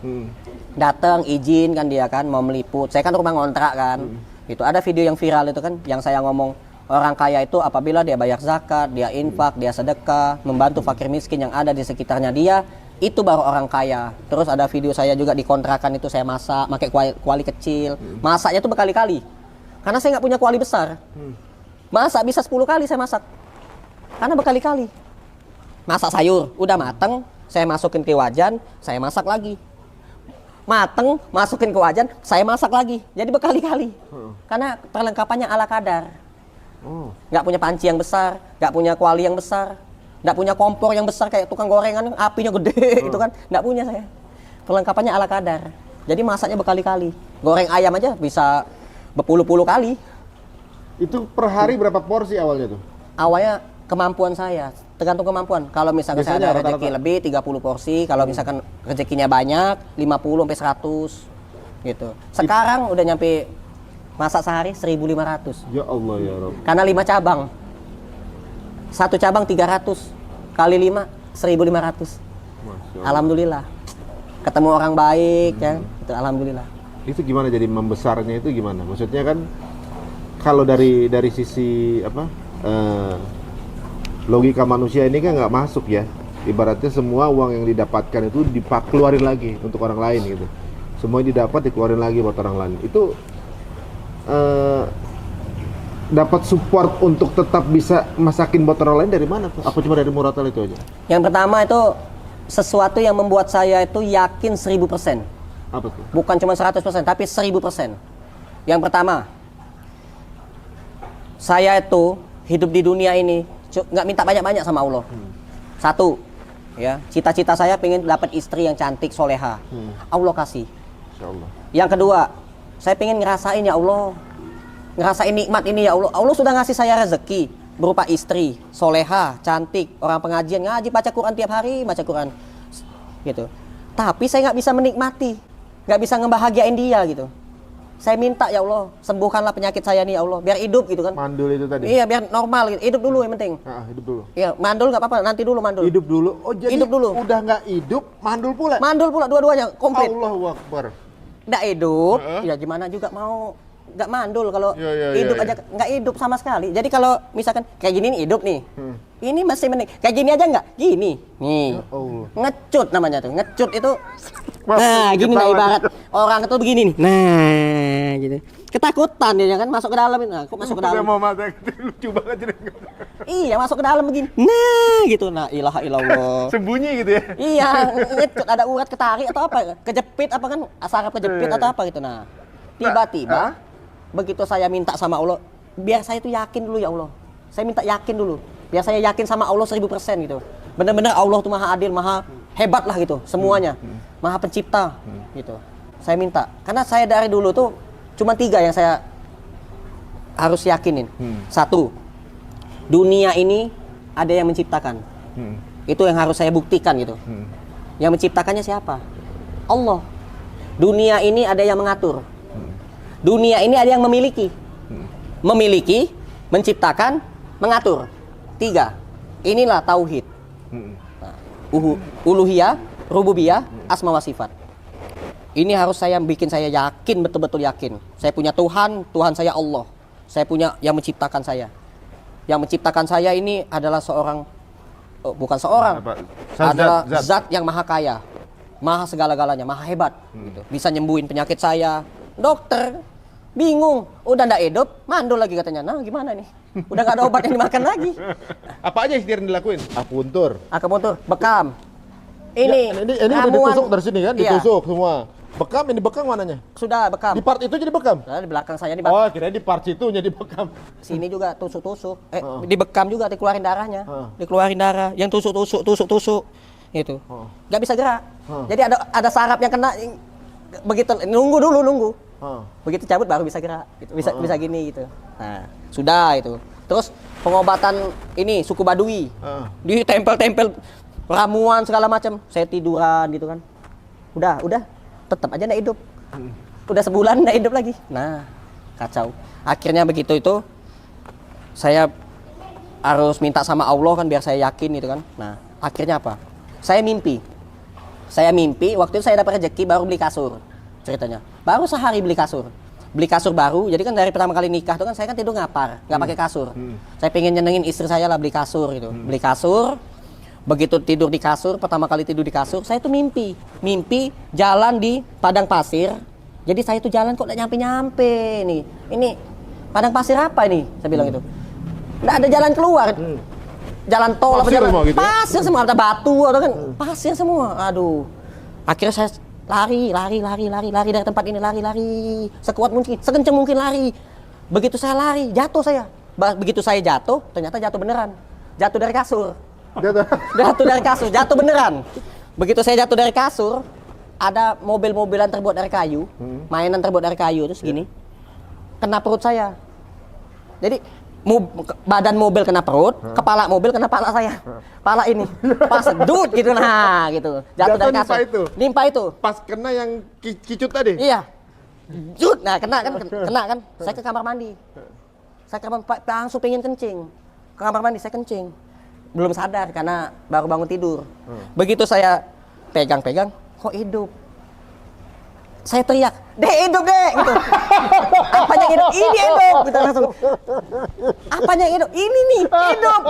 A: datang izin kan dia kan mau meliput. Saya kan rumah ngontrak kan. Itu ada video yang viral itu kan yang saya ngomong orang kaya itu apabila dia bayar zakat, dia infak, dia sedekah, membantu fakir miskin yang ada di sekitarnya dia, itu baru orang kaya. Terus ada video saya juga di kontrakan itu saya masak pakai kuali kecil. Masaknya tuh berkali-kali. Karena saya nggak punya kuali besar. Masak bisa 10 kali saya masak. Karena berkali-kali. Masak sayur udah mateng, saya masukin ke wajan, saya masak lagi. Mateng, masukin ke wajan, saya masak lagi. Jadi berkali-kali. Karena perlengkapannya ala kadar. Nggak punya panci yang besar, nggak punya kuali yang besar, nggak punya kompor yang besar kayak tukang gorengan, apinya gede gitu kan. Nggak punya saya. Perlengkapannya ala kadar. Jadi masaknya berkali-kali. Goreng ayam aja bisa berpuluh-puluh kali.
C: Itu per hari berapa porsi awalnya tuh?
A: Awalnya kemampuan saya, tergantung kemampuan. Kalau misalkan saya ada rezeki lebih 30 porsi, kalau misalkan rezekinya banyak 50 sampai 100 gitu. Sekarang udah nyampe masak sehari 1.500.
C: Ya Allah ya Rabb.
A: Karena 5 cabang. Satu cabang 300 kali 5 1.500. Alhamdulillah. Ketemu orang baik ya, itu alhamdulillah.
C: Itu gimana jadi membesarnya itu gimana? Maksudnya kan kalau dari sisi apa? Logika manusia ini kan nggak masuk ya. Ibaratnya semua uang yang didapatkan itu keluarin lagi untuk orang lain gitu. Semua didapat dikeluarin lagi buat orang lain. Itu dapat support untuk tetap bisa masakin buat orang lain dari mana tuh? Aku cuma dari Muratal itu aja.
A: Yang pertama itu sesuatu yang membuat saya itu yakin 1000%.
C: Apa tuh?
A: Bukan cuma 100%, tapi 1000%. Yang pertama, saya itu hidup di dunia ini nggak minta banyak-banyak sama Allah. Satu, ya cita-cita saya pengen dapat istri yang cantik, soleha. Allah kasih.
C: Insya Allah.
A: Yang kedua, saya pengen ngerasain ya Allah, ngerasain nikmat ini ya Allah. Allah sudah ngasih saya rezeki berupa istri, soleha, cantik, orang pengajian, ngaji, baca Quran tiap hari, baca Quran, gitu. Tapi saya nggak bisa menikmati, nggak bisa ngebahagiain dia gitu. Saya minta ya Allah, sembuhkanlah penyakit saya nih ya Allah, biar hidup gitu kan.
C: Mandul itu tadi?
A: Iya, biar normal gitu. Hidup dulu yang penting.
C: Hidup dulu.
A: Iya, mandul nggak apa-apa, nanti dulu mandul.
C: Hidup dulu. Oh jadi
A: hidup dulu.
C: Udah nggak hidup, mandul pula?
A: Mandul pula, dua-duanya, komplit.
C: Allahu Akbar.
A: Nggak hidup, ya gimana juga mau nggak mandul kalau hidup aja nggak hidup sama sekali. Jadi kalau misalkan kayak gini nih hidup nih, ini masih mending. Kayak gini aja nggak, gini, nih, ngecut namanya tuh, ngecut itu. Nah, gini nah ibarat orang itu begini nih. Nah, gitu. Ketakutan dia kan masuk ke dalam itu. Nah, kok masuk ke dalam?
C: Mau mata lucu banget jadi.
A: Iya, masuk ke dalam begini. Nah, gitu. Nah, ilaha illallah.
C: Sembunyi gitu ya.
A: Iya, ngecut ada urat ketarik atau apa? Kejepit apa kan? Saraf kejepit atau apa gitu. Nah, tiba-tiba begitu saya minta sama Allah, biar saya itu yakin dulu ya Allah. Saya minta yakin dulu. Biar saya yakin sama Allah 1000% gitu. Benar-benar Allah tuh maha adil, maha hebat lah gitu semuanya. Maha pencipta gitu. Saya minta. Karena saya dari dulu tuh cuma 3 yang saya harus yakinin. 1, dunia ini ada yang menciptakan. Itu yang harus saya buktikan gitu. Yang menciptakannya siapa? Allah. Dunia ini ada yang mengatur. Dunia ini ada yang memiliki. Memiliki, menciptakan, mengatur. 3. Inilah tauhid. Uluhiyah, rububiyah, asma wa sifat. Ini harus saya bikin saya yakin, betul-betul yakin. Saya punya Tuhan, Tuhan saya Allah. Saya punya yang menciptakan saya. Yang menciptakan saya ini adalah seorang, bukan seorang, adalah zat yang maha kaya, maha segala-galanya, maha hebat. Gitu. Bisa nyembuhin penyakit saya. Dokter bingung, udah ndak hidup, mandul lagi katanya. Nah gimana nih? Udah nggak ada obat yang dimakan lagi.
C: Apa aja ikhtiar yang dilakuin? Akupuntur.
A: Akupuntur, bekam. Ini
C: Ini udah
A: ramuan.
C: ditusuk dari sini kan?
A: Iya.
C: Ditusuk semua. Bekam, ini bekam mananya?
A: Sudah bekam.
C: Di part itu jadi bekam?
A: Nah, di belakang saya
C: Oh, kira di part situ jadi bekam.
A: sini juga tusuk-tusuk. Dibekam juga, dikeluarin darahnya.
C: Heeh.
A: Dikeluarin darah. Yang tusuk-tusuk. Itu.
C: Heeh.
A: Nggak bisa gerak.
C: Heeh.
A: Jadi ada saraf yang kena. Begitu nunggu dulu.
C: Heeh.
A: Begitu cabut baru bisa gerak. Gitu. Bisa gini gitu. Nah, sudah itu. Terus pengobatan ini suku Baduy.
C: Heeh.
A: Ditempel-tempel ramuan segala macam. Saya tiduran gitu kan. Udah. Tetap aja nggak hidup. Udah sebulan nggak hidup lagi. Nah, kacau. Akhirnya begitu itu saya harus minta sama Allah kan biar saya yakin gitu kan. Nah, akhirnya apa? Saya mimpi waktu itu saya dapat rezeki baru beli kasur ceritanya. Baru sehari beli kasur baru. Jadi kan dari pertama kali nikah tuh kan saya kan tidur ngapar, nggak pakai kasur. Saya pengen nyenengin istri saya lah beli kasur gitu. Beli kasur. Begitu tidur di kasur, pertama kali tidur di kasur, saya tuh mimpi jalan di padang pasir. Jadi saya tuh jalan kok nggak nyampe nih. Ini padang pasir apa ini? Saya bilang itu. Nggak ada jalan keluar. Jalan tol apa
C: Pasir
A: jalan?
C: semua gitu ya?
A: Pasir semua, ada batu atau kan pasir semua. Aduh. Akhirnya saya lari dari tempat ini, lari sekuat mungkin, sekencang mungkin lari. Begitu saya lari, jatuh saya. Begitu saya jatuh, ternyata jatuh beneran. Jatuh dari kasur. Jatuh beneran. Begitu saya jatuh dari kasur, ada mobil-mobilan terbuat dari kayu, mainan terbuat dari kayu terus gini, kena perut saya. Jadi badan mobil kena perut, kepala mobil kena pala saya, pala ini, pas sedut gitu nah gitu. Jatuh dari kasur. Nimpa itu.
C: Pas kena yang kicut tadi?
A: Iya. Jut, nah kena kan. Saya ke kamar mandi. Langsung pengen kencing. Ke kamar mandi saya kencing. Belum sadar karena baru bangun tidur. Begitu saya pegang, kok hidup? Saya teriak, "Dek, hidup, Dek!" gitu. Apanya hidup? Ini hidup! Gitu langsung. Apanya hidup? Ini nih, hidup!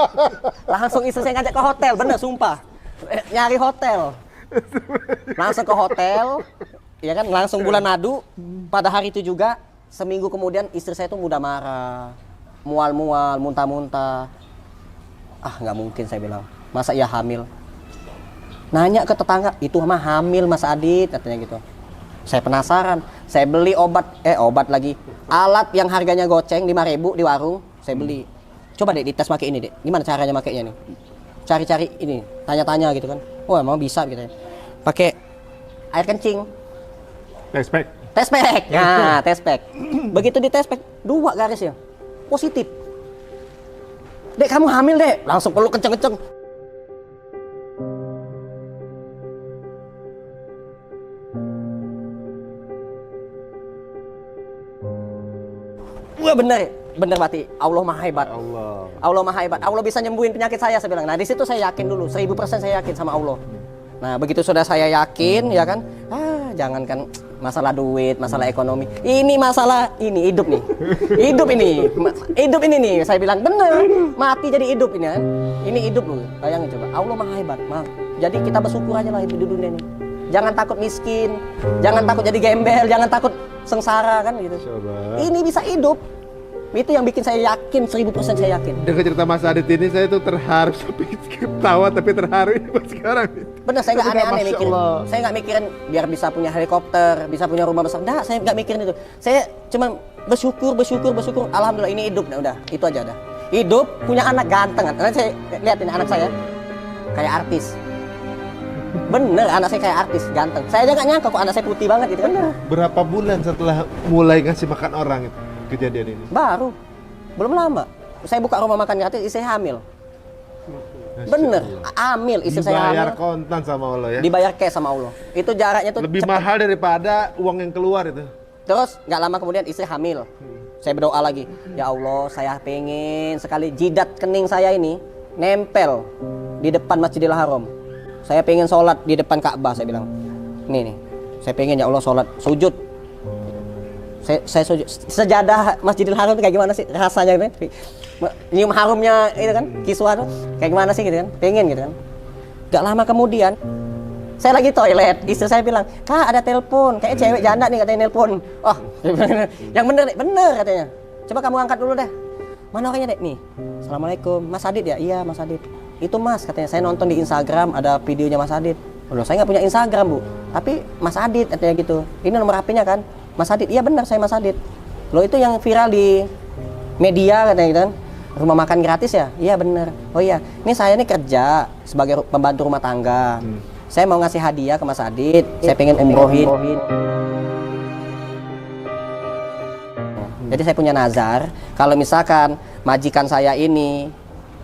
A: Langsung istri saya ngajak ke hotel, bener sumpah. Nyari hotel. Langsung ke hotel, ya kan, langsung bulan madu. Pada hari itu juga, seminggu kemudian istri saya tuh mudah marah. Mual-mual, muntah-muntah. Ah, nggak mungkin saya bilang. Masa ia hamil? Nanya ke tetangga, itu mah hamil Mas Adit, katanya gitu. Saya penasaran, saya beli obat lagi. Alat yang harganya goceng 5.000 di warung, saya beli. Coba Dek dites pakai ini, Dek. Gimana caranya makainya nih? Cari-cari ini, tanya-tanya gitu kan. Oh, emang bisa gitu ya. Pakai air kencing.
C: Tespek.
A: Nah, tespek. Begitu di tespek, 2 garis ya. Positif. Dek, kamu hamil, Dek. Langsung peluk kenceng-kenceng. Wah, bener berarti. Allah Maha Hebat. Allah Maha Hebat. Allah bisa nyembuhin penyakit saya bilang. Nah, di situ saya yakin dulu, 1000% saya yakin sama Allah. Nah, begitu sudah saya yakin, ya kan? Jangankan masalah duit, masalah ekonomi. Ini masalah ini hidup nih. Hidup ini nih. Saya bilang bener. Mati jadi hidup ini kan. Ini hidup loh. Bayangin coba. Allah Maha Hebat. Jadi kita bersyukur aja lah hidup di dunia ini. Jangan takut miskin. Jangan takut jadi gembel. Jangan takut sengsara kan gitu. Ini bisa hidup. Itu yang bikin saya yakin, 1000% saya yakin.
C: Dengan cerita Mas Adit ini saya tuh terharu sampai ketawa tapi terharu ini sekarang.
A: Bener, saya nggak aneh-aneh mikirin. Saya nggak mikirin biar bisa punya helikopter, bisa punya rumah besar. Nggak, saya nggak mikirin itu. Saya cuma bersyukur. Alhamdulillah ini hidup. Nah, udah, itu aja dah. Hidup, punya anak ganteng. Karena saya liatin anak saya kayak artis. Bener, anak saya kayak artis, ganteng. Saya aja nggak nyangka kok anak saya putih banget gitu kan.
C: Berapa bulan setelah mulai ngasih makan orang itu kejadian ini?
A: Baru, belum lama. Saya buka rumah makan gratis, istri saya hamil. Bener, hamil, istri saya hamil.
C: Dibayar kontan sama Allah ya?
A: Dibayar cash sama Allah. Itu jaraknya tuh
C: lebih
A: cepet.
C: mahal daripada uang yang keluar itu.
A: Terus nggak lama kemudian istri hamil. Saya berdoa lagi, ya Allah, saya pengen sekali jidat kening saya ini nempel di depan Masjidil Haram. Saya pengen sholat di depan Ka'bah, saya bilang. Nih, saya pengen ya Allah sholat sujud. Saya sujud. Sejadah Masjidil Haram itu kayak gimana sih rasanya gitu? Nyium harumnya itu kan, kiswah tuh kayak gimana sih gitu kan? Pengen gitu kan. Gak lama kemudian saya lagi toilet, istri saya bilang, "Kak, ada telepon, kayak cewek janda nih katanya nelpon." Oh, yang bener katanya. Coba kamu angkat dulu deh. Mana orangnya dek nih? Assalamualaikum, Mas Adit ya? Iya Mas Adit. Itu Mas katanya, saya nonton di Instagram ada videonya Mas Adit. Loh saya nggak punya Instagram Bu, tapi Mas Adit katanya gitu. Ini nomor HP-nya kan? Mas Adit, iya benar saya Mas Adit. Loh itu yang viral di media katanya gitu kan? Rumah makan gratis ya? Iya benar. Oh iya, ini saya nih kerja sebagai pembantu rumah tangga. Saya mau ngasih hadiah ke Mas Adit. Saya pengen umrohin. Jadi saya punya nazar, kalau misalkan majikan saya ini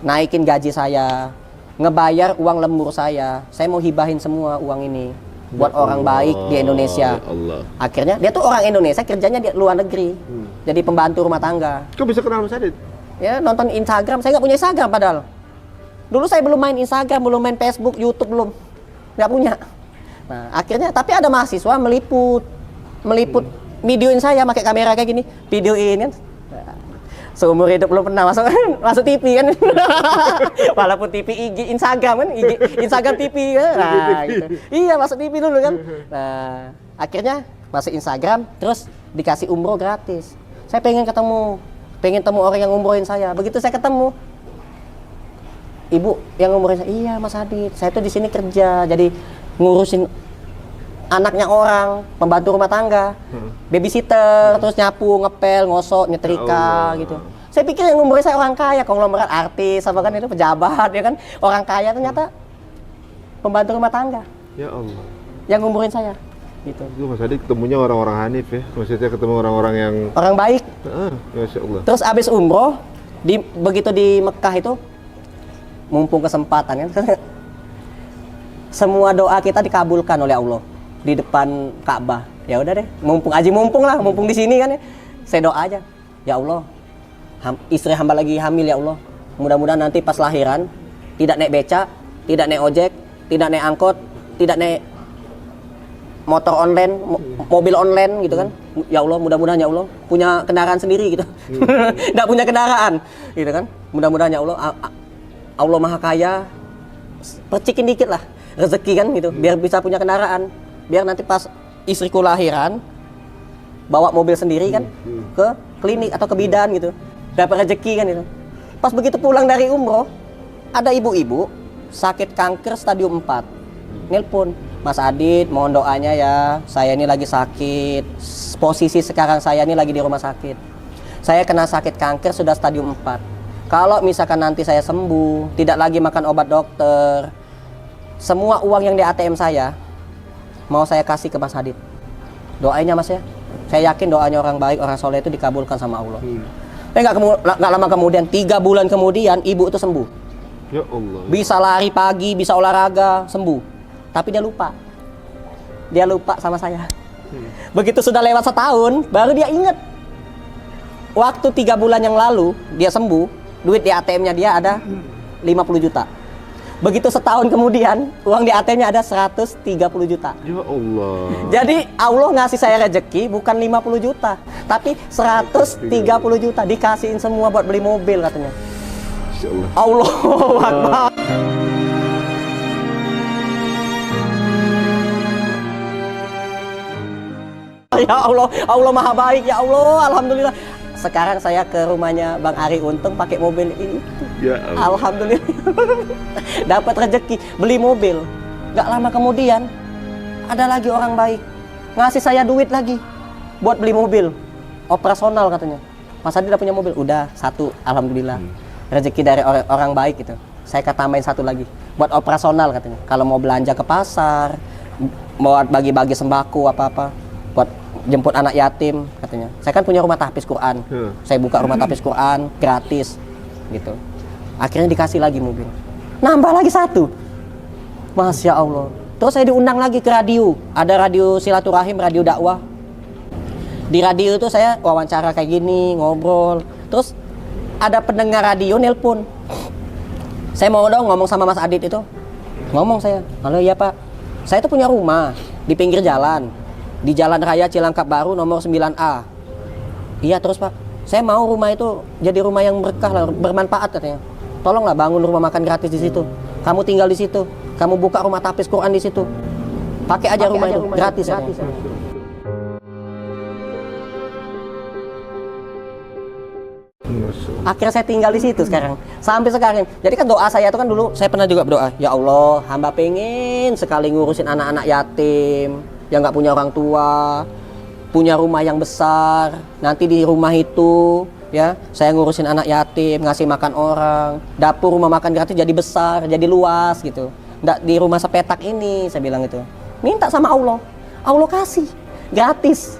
A: naikin gaji saya, ngebayar uang lembur saya mau hibahin semua uang ini buat orang baik di Indonesia.
C: Ya Allah.
A: Akhirnya dia tuh orang Indonesia, kerjanya di luar negeri, jadi pembantu rumah tangga.
C: Kok bisa kenal Mas Adit?
A: Ya nonton Instagram, saya nggak punya Instagram padahal. Dulu saya belum main Instagram, belum main Facebook, YouTube belum, nggak punya. Nah akhirnya, tapi ada mahasiswa meliput videoin saya pakai kamera kayak gini, videoin kan. Seumur hidup belum pernah masuk TV kan. Walaupun TV IG Instagram kan, Instagram TV kan. Nah, gitu. Iya, masuk TV dulu kan. Nah, akhirnya masuk Instagram terus dikasih umroh gratis. Saya pengen temu orang yang umrohin saya. Begitu saya ketemu, ibu yang umrohin saya, iya Mas Adit, saya tuh di sini kerja, jadi ngurusin anaknya orang, pembantu rumah tangga, babysitter, terus nyapu, ngepel, ngosok, nyetrika gitu. Saya pikir yang ngumurin saya orang kaya, konglomerat artis, apa kan itu pejabat, ya kan, orang kaya, ternyata pembantu rumah tangga.
C: Ya Allah.
A: Yang ngumurin saya, gitu.
C: Itu Mas Adit ketemunya orang-orang hanif ya, maksudnya ketemu orang-orang yang
A: orang baik.
C: Masya Allah.
A: Terus abis umroh, begitu di Mekah itu, mumpung kesempatan kan, semua doa kita dikabulkan oleh Allah di depan Ka'bah. Ya udah deh, mumpung di sini kan ya. Saya doa aja. Ya Allah, istri hamba lagi hamil ya Allah. Mudah-mudahan nanti pas lahiran tidak naik beca, tidak naik ojek, tidak naik angkot, tidak naik motor online, mobil online gitu kan. Ya Allah, mudah-mudahan ya Allah punya kendaraan sendiri gitu. Enggak punya kendaraan gitu kan. Mudah-mudahan ya Allah, Allah Maha Kaya, percikin dikit lah rezeki kan gitu, biar bisa punya kendaraan. Biar nanti pas istriku lahiran bawa mobil sendiri kan ke klinik atau ke bidan gitu, dapat rezeki kan itu. Pas begitu pulang dari umroh, ada ibu-ibu sakit kanker stadium 4 nelpon, Mas Adit mohon doanya ya, saya ini lagi sakit, posisi sekarang saya ini lagi di rumah sakit, saya kena sakit kanker sudah stadium 4. Kalau misalkan nanti saya sembuh, tidak lagi makan obat dokter, semua uang yang di ATM saya mau saya kasih ke Mas Adit. Doanya Mas ya. Saya yakin doanya orang baik, orang soleh itu dikabulkan sama Allah. Nggak lama kemudian, 3 bulan kemudian ibu itu sembuh.
C: Ya Allah.
A: Bisa lari pagi, bisa olahraga, sembuh. Tapi dia lupa. Dia lupa sama saya. Begitu sudah lewat setahun, baru dia ingat. Waktu 3 bulan yang lalu dia sembuh, duit di ATM-nya dia ada 50 juta. Begitu setahun kemudian, uang di ATM-nya ada 130 juta.
C: Ya Allah.
A: Jadi Allah ngasih saya rezeki bukan 50 juta, tapi 130 juta. Dikasihin semua buat beli mobil katanya.
C: Insya Allah.
A: Allahu Akbar. Ya Allah, Allah Maha Baik, ya Allah, alhamdulillah. Sekarang saya ke rumahnya Bang Ari Untung pakai mobil ini.
C: Ya Allah.
A: Alhamdulillah. Dapat rezeki beli mobil. Gak lama kemudian ada lagi orang baik ngasih saya duit lagi buat beli mobil operasional katanya. Mas Adi udah punya mobil, udah 1, alhamdulillah. Rezeki dari orang baik itu. Saya tambahin 1 lagi buat operasional katanya. Kalau mau belanja ke pasar, mau bagi-bagi sembako apa-apa, buat jemput anak yatim katanya. Saya kan punya rumah tahfiz Quran. Saya buka rumah tahfiz Quran gratis gitu. Akhirnya dikasih lagi mobil. Nambah lagi 1. Masya Allah. Terus saya diundang lagi ke radio. Ada radio silaturahim, radio dakwah. Di radio itu saya wawancara kayak gini, ngobrol. Terus ada pendengar radio nelpon. Saya mau dong ngomong sama Mas Adit itu. Ngomong saya. Halo iya Pak. Saya tuh punya rumah di pinggir jalan. Di Jalan Raya Cilangkap Baru nomor 9A. Iya terus Pak, saya mau rumah itu jadi rumah yang berkah lah, bermanfaat katanya. Tolonglah bangun rumah makan gratis di situ. Kamu tinggal di situ. Kamu buka rumah tahfiz Quran di situ. Pakai aja rumah itu gratis. Akhirnya saya tinggal di situ sekarang. Sampai sekarang. Jadi kan doa saya itu kan dulu, saya pernah juga berdoa, ya Allah, hamba pengen sekali ngurusin anak-anak yatim, yang nggak punya orang tua, punya rumah yang besar. Nanti di rumah itu, ya, saya ngurusin anak yatim, ngasih makan orang, dapur rumah makan gratis jadi besar, jadi luas gitu. Nggak di rumah sepetak ini, saya bilang itu. Minta sama Allah, Allah kasih, gratis.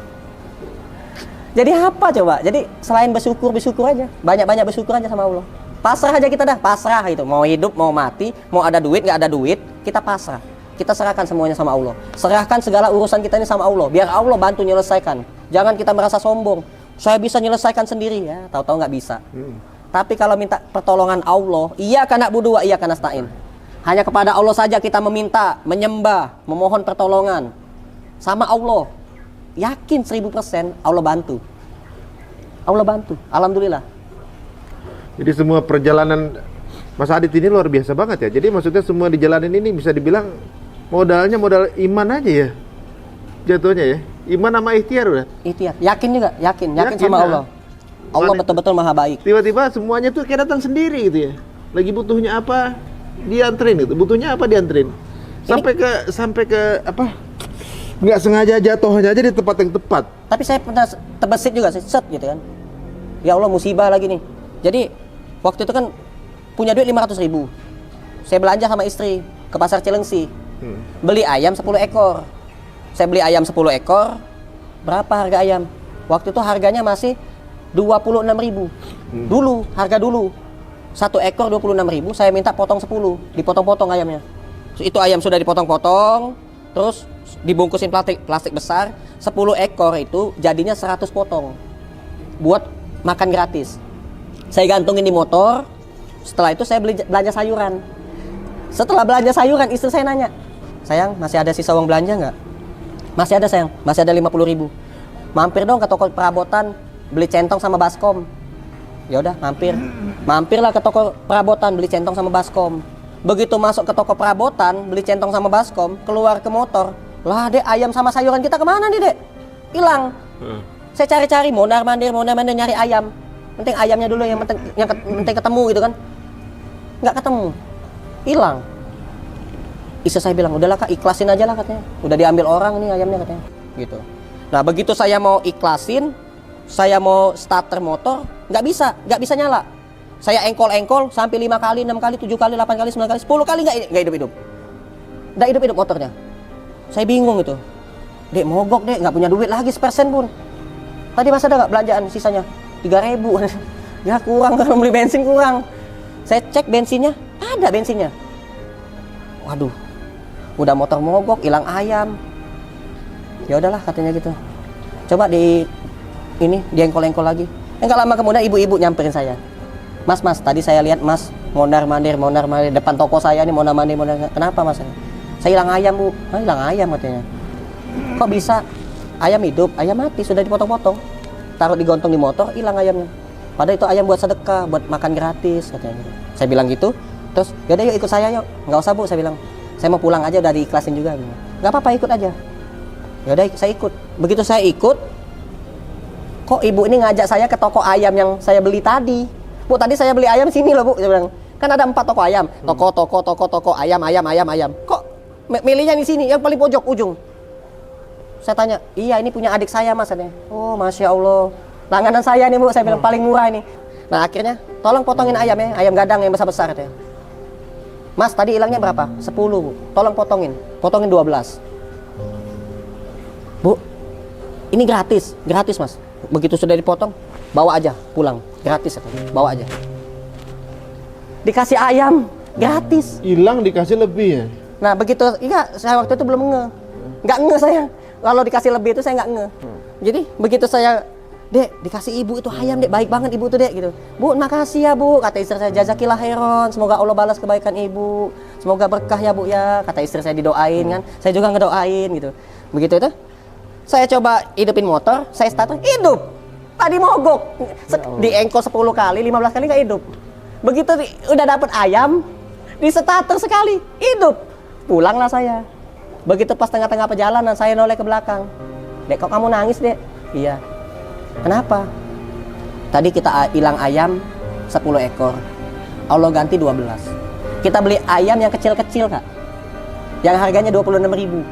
A: Jadi apa coba? Jadi selain bersyukur aja, banyak-banyak bersyukur aja sama Allah. Pasrah aja kita dah, pasrah itu. Mau hidup, mau mati, mau ada duit, nggak ada duit, kita pasrah. Kita serahkan semuanya sama Allah. Serahkan segala urusan kita ini sama Allah, biar Allah bantu menyelesaikan. Jangan kita merasa sombong. Saya bisa menyelesaikan sendiri, ya. Tahu-tahu nggak bisa. Tapi kalau minta pertolongan Allah, iyyaka na'budu wa iyyaka nasta'in. Hanya kepada Allah saja kita meminta, menyembah, memohon pertolongan sama Allah. Yakin 1000% Allah bantu. Allah bantu, alhamdulillah.
C: Jadi semua perjalanan Mas Adit ini luar biasa banget ya. Jadi maksudnya semua di jalanin ini bisa dibilang modalnya modal iman aja ya. Jatuhnya ya. Iman sama ikhtiar udah.
A: Ikhtiar, yakin juga, yakin sama
C: ya.
A: Allah. Allah betul-betul maha baik.
C: Tiba-tiba semuanya tuh kayak datang sendiri gitu ya. Lagi butuhnya apa dianterin gitu. Butuhnya apa dianterin. Sampai ke apa? Nggak sengaja jatuhnya aja di tempat yang tepat.
A: Tapi saya pernah terbesit juga, set gitu kan. Ya Allah, musibah lagi nih. Jadi waktu itu kan punya duit 500.000. Saya belanja sama istri ke pasar Cilengsi. Beli ayam 10 ekor. Saya beli ayam 10 ekor. Berapa harga ayam? Waktu itu harganya masih 26.000. Dulu, harga dulu. 1 ekor 26.000, saya minta potong 10, dipotong-potong ayamnya. Itu ayam sudah dipotong-potong, terus dibungkusin plastik besar, 10 ekor itu jadinya 100 potong buat makan gratis. Saya gantungin di motor. Setelah itu saya belanja sayuran. Setelah belanja sayuran, istri saya nanya, sayang, masih ada sisa uang belanja nggak? Masih ada sayang, masih ada 50.000. Mampir dong ke toko perabotan, beli centong sama baskom. Ya udah, mampirlah ke toko perabotan, beli centong sama baskom. Begitu masuk ke toko perabotan, beli centong sama baskom, keluar ke motor, lah dek, ayam sama sayuran kita kemana nih dek? Hilang. Saya cari-cari, mondar-mandir nyari ayam. Penting ayamnya dulu yang penting ketemu gitu kan. Nggak ketemu, hilang. Istri saya bilang, udahlah kak, ikhlasin aja lah katanya. Udah diambil orang nih ayamnya katanya. Gitu. Nah begitu saya mau ikhlasin, saya mau starter motor, nggak bisa nyala. Saya engkol sampai 5 kali, 6 kali, 7 kali, 8 kali, 9 kali, 10 kali nggak hidup-hidup. Nggak hidup-hidup motornya. Saya bingung itu. Dek, mogok dek, nggak punya duit lagi sepersen pun. Tadi masa ada nggak belanjaan sisanya? 3.000. Ya kurang, kalau beli bensin kurang. Saya cek bensinnya, ada bensinnya. Waduh, udah motor mogok, hilang ayam. Ya udahlah katanya gitu. Coba diengkol-engkol lagi. Enggak lama kemudian ibu-ibu nyamperin saya. Mas, tadi saya lihat mas mondar-mandir depan toko saya nih, mondar-mandir. Kenapa mas? Saya hilang ayam bu. Hilang ayam katanya. Kok bisa? Ayam hidup, ayam mati, sudah dipotong-potong. Taruh digantung di motor, hilang ayamnya. Padahal itu ayam buat sedekah, buat makan gratis katanya. Saya bilang gitu. Terus, yaudah yuk ikut saya yuk. Nggak usah bu, saya bilang. Saya mau pulang aja, udah diikhlasin juga. Nggak apa-apa, ikut aja. Yaudah saya ikut. Begitu saya ikut, kok ibu ini ngajak saya ke toko ayam yang saya beli tadi. Bu, tadi saya beli ayam sini loh bu. Saya bilang, kan ada 4 toko ayam. Toko ayam. Kok milihnya di sini, yang paling pojok ujung. Saya tanya, iya ini punya adik saya mas. Oh masya Allah, langganan saya nih bu. Saya bilang paling murah ini. Nah akhirnya, tolong potongin ayamnya, ayam gadang yang besar-besar katanya. Mas tadi hilangnya berapa? 10 bu. Tolong potongin 12. Bu, ini gratis mas. Begitu sudah dipotong, bawa aja pulang, gratis katanya. Bawa aja. Dikasih ayam, gratis.
C: Hilang dikasih lebih ya?
A: Nah begitu, iya saya waktu itu belum nggak saya. Kalau dikasih lebih itu saya nggak Jadi begitu saya, dek dikasih ibu itu ayam dek, baik banget ibu tuh dek gitu. Bu makasih ya bu, kata istri saya, jazakillah khairon, semoga Allah balas kebaikan ibu, semoga berkah ya bu ya, kata istri saya didoain kan, saya juga ngedoain gitu. Begitu itu, saya coba hidupin motor, saya starter, hidup. Tadi mogok, diengkol 10 kali, 15 kali nggak hidup. Begitu udah dapet ayam, di starter sekali, hidup. Pulanglah saya. Begitu pas tengah-tengah perjalanan, saya noleh ke belakang. Dek, kok kamu nangis dek? Iya. Kenapa? Tadi kita hilang ayam, 10 ekor. Allah ganti 12. Kita beli ayam yang kecil-kecil, Kak. Yang harganya 26.000.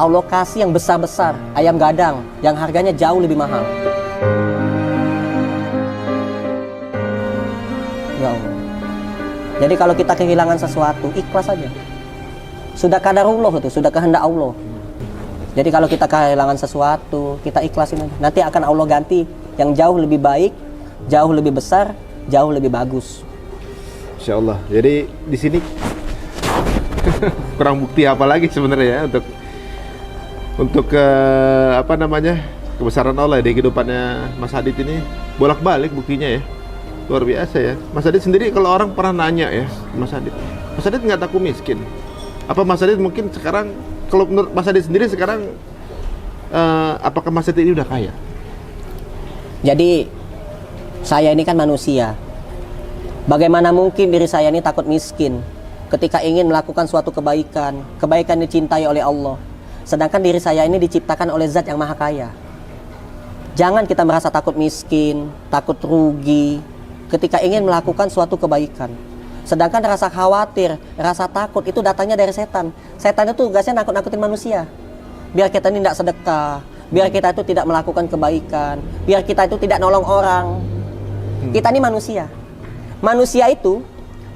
A: Allah kasih yang besar-besar, ayam gadang yang harganya jauh lebih mahal. Ya Allah. Jadi kalau kita kehilangan sesuatu, ikhlas saja. Sudah qadarullah itu, sudah kehendak Allah. Jadi kalau kita kehilangan sesuatu, kita ikhlasin aja. Nanti akan Allah ganti yang jauh lebih baik, jauh lebih besar, jauh lebih bagus.
C: Insya Allah. Jadi di sini kurang bukti apa lagi sebenarnya ya untuk apa namanya, kebesaran Allah di kehidupannya Mas Adit ini bolak-balik buktinya ya. Luar biasa ya. Mas Adit sendiri, kalau orang pernah nanya ya, Mas Adit nggak takut miskin? Apa Mas Adit mungkin sekarang, kalau menurut Mas Adit sendiri sekarang, apakah Mas Adit ini udah kaya?
A: Jadi saya ini kan manusia. Bagaimana mungkin diri saya ini takut miskin ketika ingin melakukan suatu kebaikan, kebaikan dicintai oleh Allah. Sedangkan diri saya ini diciptakan oleh Zat yang Maha Kaya. Jangan kita merasa takut miskin, takut rugi ketika ingin melakukan suatu kebaikan. Sedangkan rasa khawatir, rasa takut itu datangnya dari setan. Setan itu tugasnya nakut-nakutin manusia. Biar kita ini tidak sedekah, biar kita itu tidak melakukan kebaikan, biar kita itu tidak nolong orang. Kita ini manusia. Manusia itu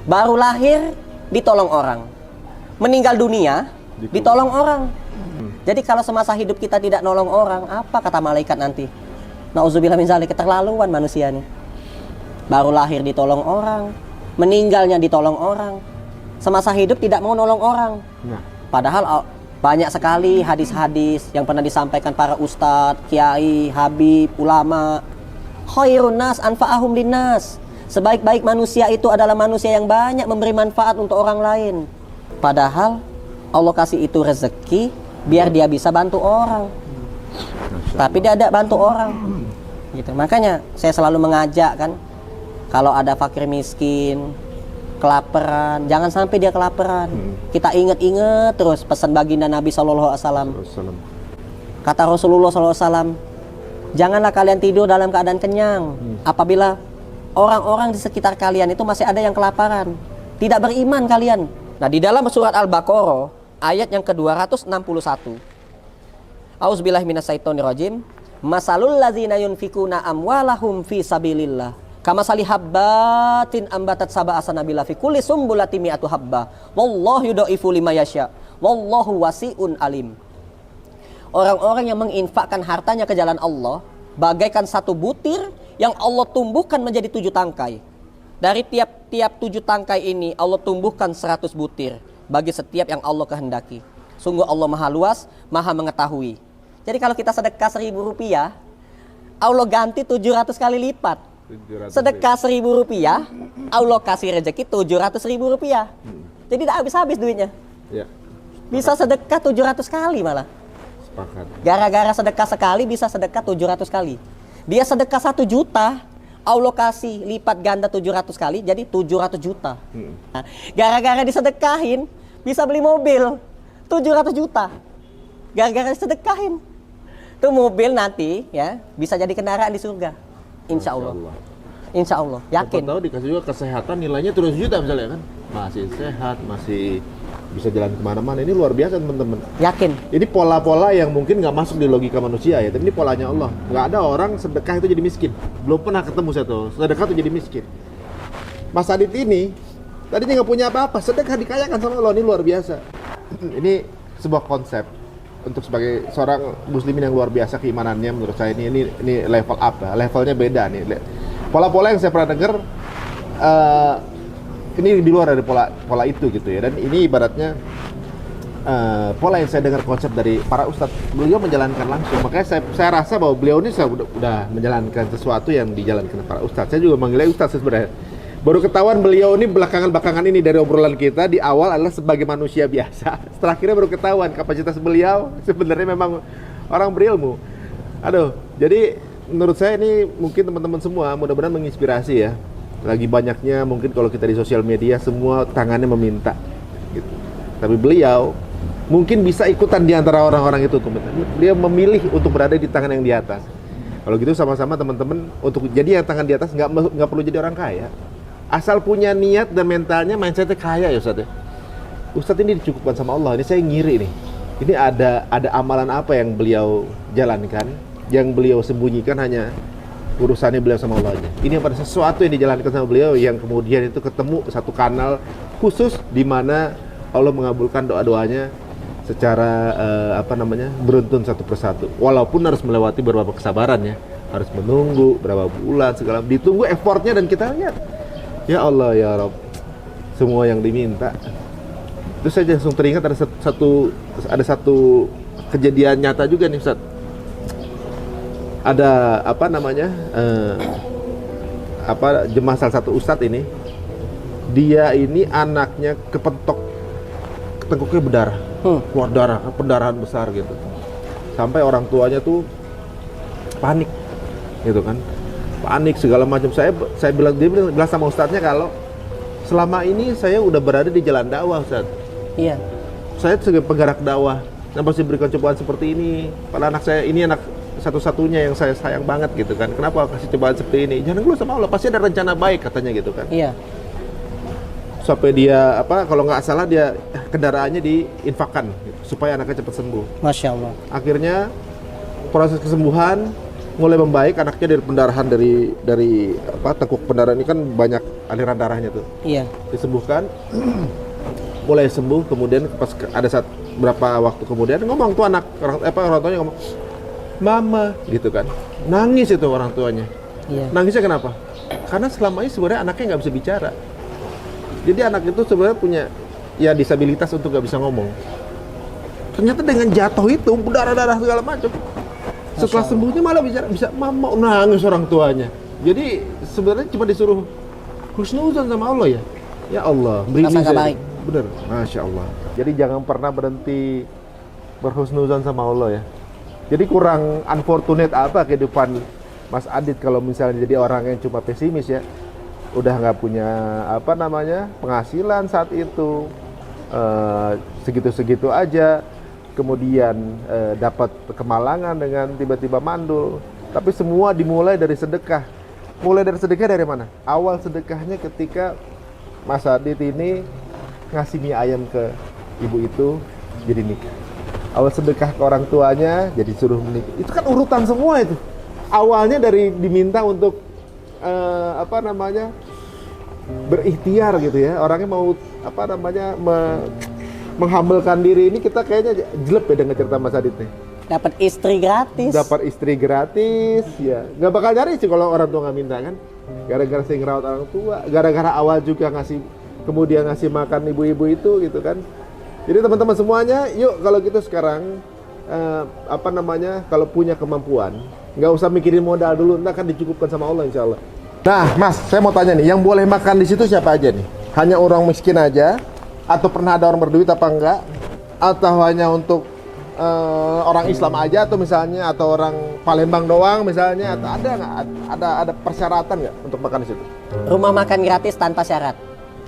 A: baru lahir ditolong orang, meninggal dunia ditolong orang. Jadi kalau semasa hidup kita tidak nolong orang, apa kata malaikat nanti? Nauzubillah min zalik, keterlaluan manusia nih. Baru lahir ditolong orang, meninggalnya ditolong orang, semasa hidup tidak mau nolong orang. Padahal banyak sekali hadis-hadis yang pernah disampaikan para ustadz, kiai, habib, ulama. Khairun nas anfa'ahum linnas. Sebaik-baik manusia itu adalah manusia yang banyak memberi manfaat untuk orang lain. Padahal Allah kasih itu rezeki biar dia bisa bantu orang. Tapi dia tidak bantu orang. Gitu. Makanya saya selalu mengajak kan, kalau ada fakir miskin, kelaparan, jangan sampai dia kelaparan. Kita ingat-ingat terus pesan baginda Nabi SAW. Kata Rasulullah SAW, janganlah kalian tidur dalam keadaan kenyang apabila orang-orang di sekitar kalian itu masih ada yang kelaparan. Tidak beriman kalian. Nah, di dalam surat Al-Baqarah ayat yang ke-261, Auzubillahi minasyaitonirrajim, masalul ladzina yunfikuna amwalahum fi sabilillah kamasali habbatin ambatat sab'a sanabila fi kulli sumbulatin mi'atu habba wallahu yudhaifu liman yasha wallahu wasi'un alim. Orang-orang yang menginfakkan hartanya ke jalan Allah bagaikan satu butir yang Allah tumbuhkan menjadi 7 tangkai. Dari tiap-tiap 7 tangkai ini Allah tumbuhkan 100 butir bagi setiap yang Allah kehendaki. Sungguh Allah maha luas, maha mengetahui. Jadi kalau kita sedekah 1.000 rupiah, Allah ganti 700 kali lipat. Sedekah 1.000 rupiah, Allah kasih rezeki 700.000 rupiah. Jadi tidak habis-habis duitnya. Bisa sedekah 700 kali malah. Gara-gara sedekah sekali bisa sedekah 700 kali. Dia sedekah 1 juta, Allah kasih lipat ganda 700 kali, jadi 700 juta. Nah, gara-gara disedekahin, bisa beli mobil 700 juta. Gara-gara disedekahin. Itu mobil nanti ya bisa jadi kendaraan di surga. Insya Allah. Insya Allah, yakin.
C: Tahu dikasih juga kesehatan, nilainya 700 juta misalnya kan. Masih sehat, masih bisa jalan kemana-mana. Ini luar biasa teman-teman.
A: Yakin.
C: Ini pola-pola yang mungkin nggak masuk di logika manusia ya, tapi ini polanya Allah. Nggak ada orang sedekah itu jadi miskin. Belum pernah ketemu saya tuh, sedekah itu jadi miskin. Mas Adit ini tadinya nggak punya apa-apa, sedekah dikayakan sama Allah. Ini luar biasa. Ini sebuah konsep untuk sebagai seorang muslimin yang luar biasa keimanannya. Menurut saya ini level up ya. Levelnya beda nih. Pola-pola yang saya pernah dengar ini di luar dari pola itu gitu ya. Dan ini ibaratnya pola yang saya dengar konsep dari para ustadz. Beliau menjalankan langsung. Makanya saya rasa bahwa beliau ini udah menjalankan sesuatu yang dijalankan para ustadz. Saya juga manggilnya ustadz sebenarnya. Baru ketahuan beliau ini belakangan ini dari obrolan kita di awal adalah sebagai manusia biasa. Setelah akhirnya baru ketahuan kapasitas beliau sebenarnya memang orang berilmu. Aduh, jadi menurut saya ini mungkin teman-teman semua mudah-mudahan menginspirasi ya. Lagi banyaknya mungkin kalau kita di sosial media semua tangannya meminta gitu. Tapi beliau mungkin bisa ikutan di antara orang-orang itu. Dia memilih untuk berada di tangan yang di atas. Kalau gitu sama-sama teman-teman untuk jadi yang tangan di atas nggak perlu jadi orang kaya. Asal punya niat dan mentalnya mindsetnya kaya ya Ustadz ya. Ustadz ini dicukupkan sama Allah. Ini saya ngiri nih. Ini ada amalan apa yang beliau jalankan, yang beliau sembunyikan hanya urusannya beliau sama Allah aja. Ini pada sesuatu yang dijalankan sama beliau yang kemudian itu ketemu satu kanal khusus di mana Allah mengabulkan doa-doanya secara beruntun satu persatu. Walaupun harus melewati beberapa kesabaran ya, harus menunggu berapa bulan segala, ditunggu effortnya dan kita lihat, ya Allah ya Rabb, semua yang diminta. Terus saya langsung teringat ada satu kejadian nyata juga nih Ustaz. Ada jemaah salah satu Ustadz ini, dia ini anaknya kepentok, tengkuknya berdarah, keluar darah, pendarahan besar gitu, sampai orang tuanya tuh panik, gitu kan, panik segala macam. Dia bilang sama Ustadznya kalau selama ini saya udah berada di jalan dakwah Ustadz.
A: Iya.
C: Saya sebagai penggerak dakwah, dan pasti berikan cobaan seperti ini. Pada anak saya ini anak satu-satunya yang saya sayang banget gitu kan. Kenapa kasih cobaan seperti ini? Jangan dulu sama Allah, pasti ada rencana baik katanya gitu kan.
A: Iya.
C: Sampai dia kalau nggak salah dia kendaraannya diinfakkan gitu, supaya anaknya cepat sembuh.
A: Masya Allah.
C: Akhirnya proses kesembuhan mulai membaik, anaknya dari pendarahan dari tekuk pendarahan ini kan banyak aliran darahnya tuh.
A: Iya.
C: Disembuhkan, mulai sembuh. Kemudian pas ada saat berapa waktu kemudian ngomong tuh orang tuanya ngomong, "Mama," gitu kan. Nangis itu orang tuanya.
A: Iya.
C: Nangisnya kenapa? Karena selama ini sebenarnya anaknya nggak bisa bicara. Jadi anak itu sebenarnya punya ya disabilitas untuk nggak bisa ngomong. Ternyata dengan jatuh itu berdarah-darah segala macam. Setelah sembuhnya malah bisa mama, nangis orang tuanya. Jadi sebenarnya cuma disuruh husnuzon sama Allah ya. Ya Allah, beri
A: baik.
C: Bener, Masya Allah. Jadi jangan pernah berhenti berhusnuzon sama Allah ya. Jadi kurang unfortunate apa kehidupan Mas Adit kalau misalnya jadi orang yang cuma pesimis ya. Udah nggak punya penghasilan saat itu, segitu-segitu aja. Kemudian dapat kemalangan dengan tiba-tiba mandul. Tapi semua dimulai dari sedekah. Mulai dari sedekah dari mana? Awal sedekahnya ketika Mas Adit ini ngasih mie ayam ke ibu itu jadi nikah. Awal sedekah ke orang tuanya jadi suruh menikah. Itu kan urutan semua itu. Awalnya dari diminta untuk berikhtiar gitu ya. Orangnya mau menghamilkan diri. Ini kita kayaknya jelek ya dengan cerita Mas Adit nih.
A: Dapat istri gratis.
C: Dapat istri gratis ya. Nggak bakal nyari sih kalau orang tua nggak minta kan. Gara-gara saya ngerawat orang tua, gara-gara awal juga kemudian ngasih makan ibu-ibu itu gitu kan. Jadi teman-teman semuanya, yuk kalau gitu sekarang kalau punya kemampuan, nggak usah mikirin modal dulu, ntar kan dicukupkan sama Allah insya Allah. Nah, Mas, saya mau tanya nih, yang boleh makan di situ siapa aja nih? Hanya orang miskin aja, atau pernah ada orang berduit apa enggak? Atau hanya untuk orang Islam aja, atau misalnya atau orang Palembang doang misalnya, atau ada nggak? Ada persyaratan nggak untuk makan di situ?
A: Rumah makan gratis tanpa syarat.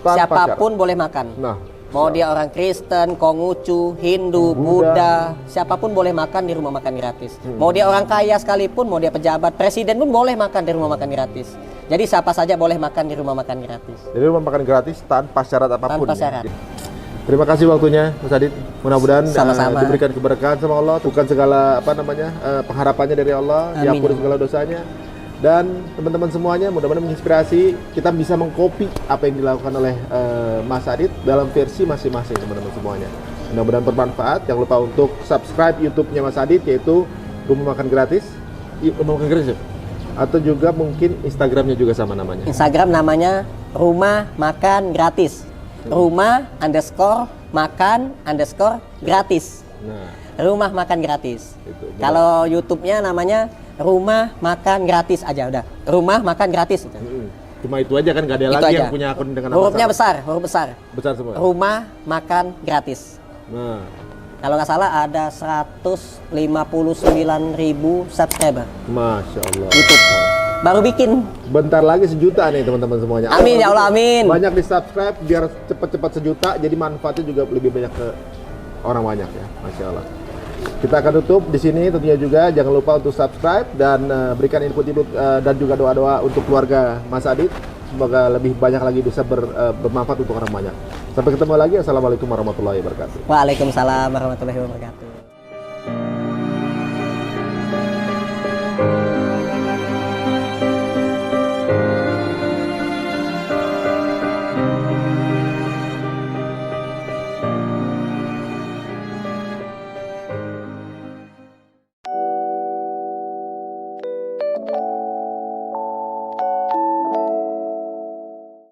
A: Siapapun boleh makan.
C: Nah,
A: mau dia orang Kristen, Konghucu, Hindu, Buddha, siapapun boleh makan di rumah makan gratis. Mau dia orang kaya sekalipun, mau dia pejabat, presiden pun boleh makan di rumah makan gratis. Jadi siapa saja boleh makan di rumah makan gratis.
C: Jadi rumah makan gratis tanpa syarat apapun.
A: Tanpa syarat.
C: Ya? Terima kasih waktunya, Mas Adit. Mudah-mudahan diberikan keberkahan sama Allah, bukan segala pengharapannya dari Allah, diampuni segala dosanya. Dan teman-teman semuanya mudah-mudahan menginspirasi, kita bisa mengcopy apa yang dilakukan oleh Mas Adit dalam versi masing-masing teman-teman semuanya. Mudah-mudahan bermanfaat. Jangan lupa untuk subscribe YouTube-nya Mas Adit, yaitu Rumah Makan Gratis. Rumah Makan Gratis ya? Atau juga mungkin Instagramnya juga sama namanya.
A: Instagram namanya Rumah Makan Gratis. Rumah_makan_gratis.
C: Nah,
A: Rumah Makan Gratis.
C: Itu,
A: kalau YouTube-nya namanya Rumah Makan Gratis aja udah. Rumah Makan Gratis.
C: Cuma itu aja kan, nggak ada lagi yang punya akun dengan nama
A: hurufnya
C: sama.
A: besar, huruf besar.
C: Besar semua.
A: Rumah Makan Gratis.
C: Nah,
A: kalau nggak salah ada 159.000 subscriber.
C: Masya Allah.
A: YouTube. Baru bikin.
C: Bentar lagi 1 juta nih teman-teman semuanya.
A: Amin ya Allah, amin.
C: Banyak di subscribe biar cepat-cepat 1 juta, jadi manfaatnya juga lebih banyak ke orang banyak ya. Masya Allah. Kita akan tutup di sini tentunya juga. Jangan lupa untuk subscribe dan berikan input-input dan juga doa-doa untuk keluarga Mas Adit. Semoga lebih banyak lagi bisa bermanfaat untuk orang banyak. Sampai ketemu lagi. Assalamualaikum warahmatullahi wabarakatuh.
A: Waalaikumsalam warahmatullahi wabarakatuh.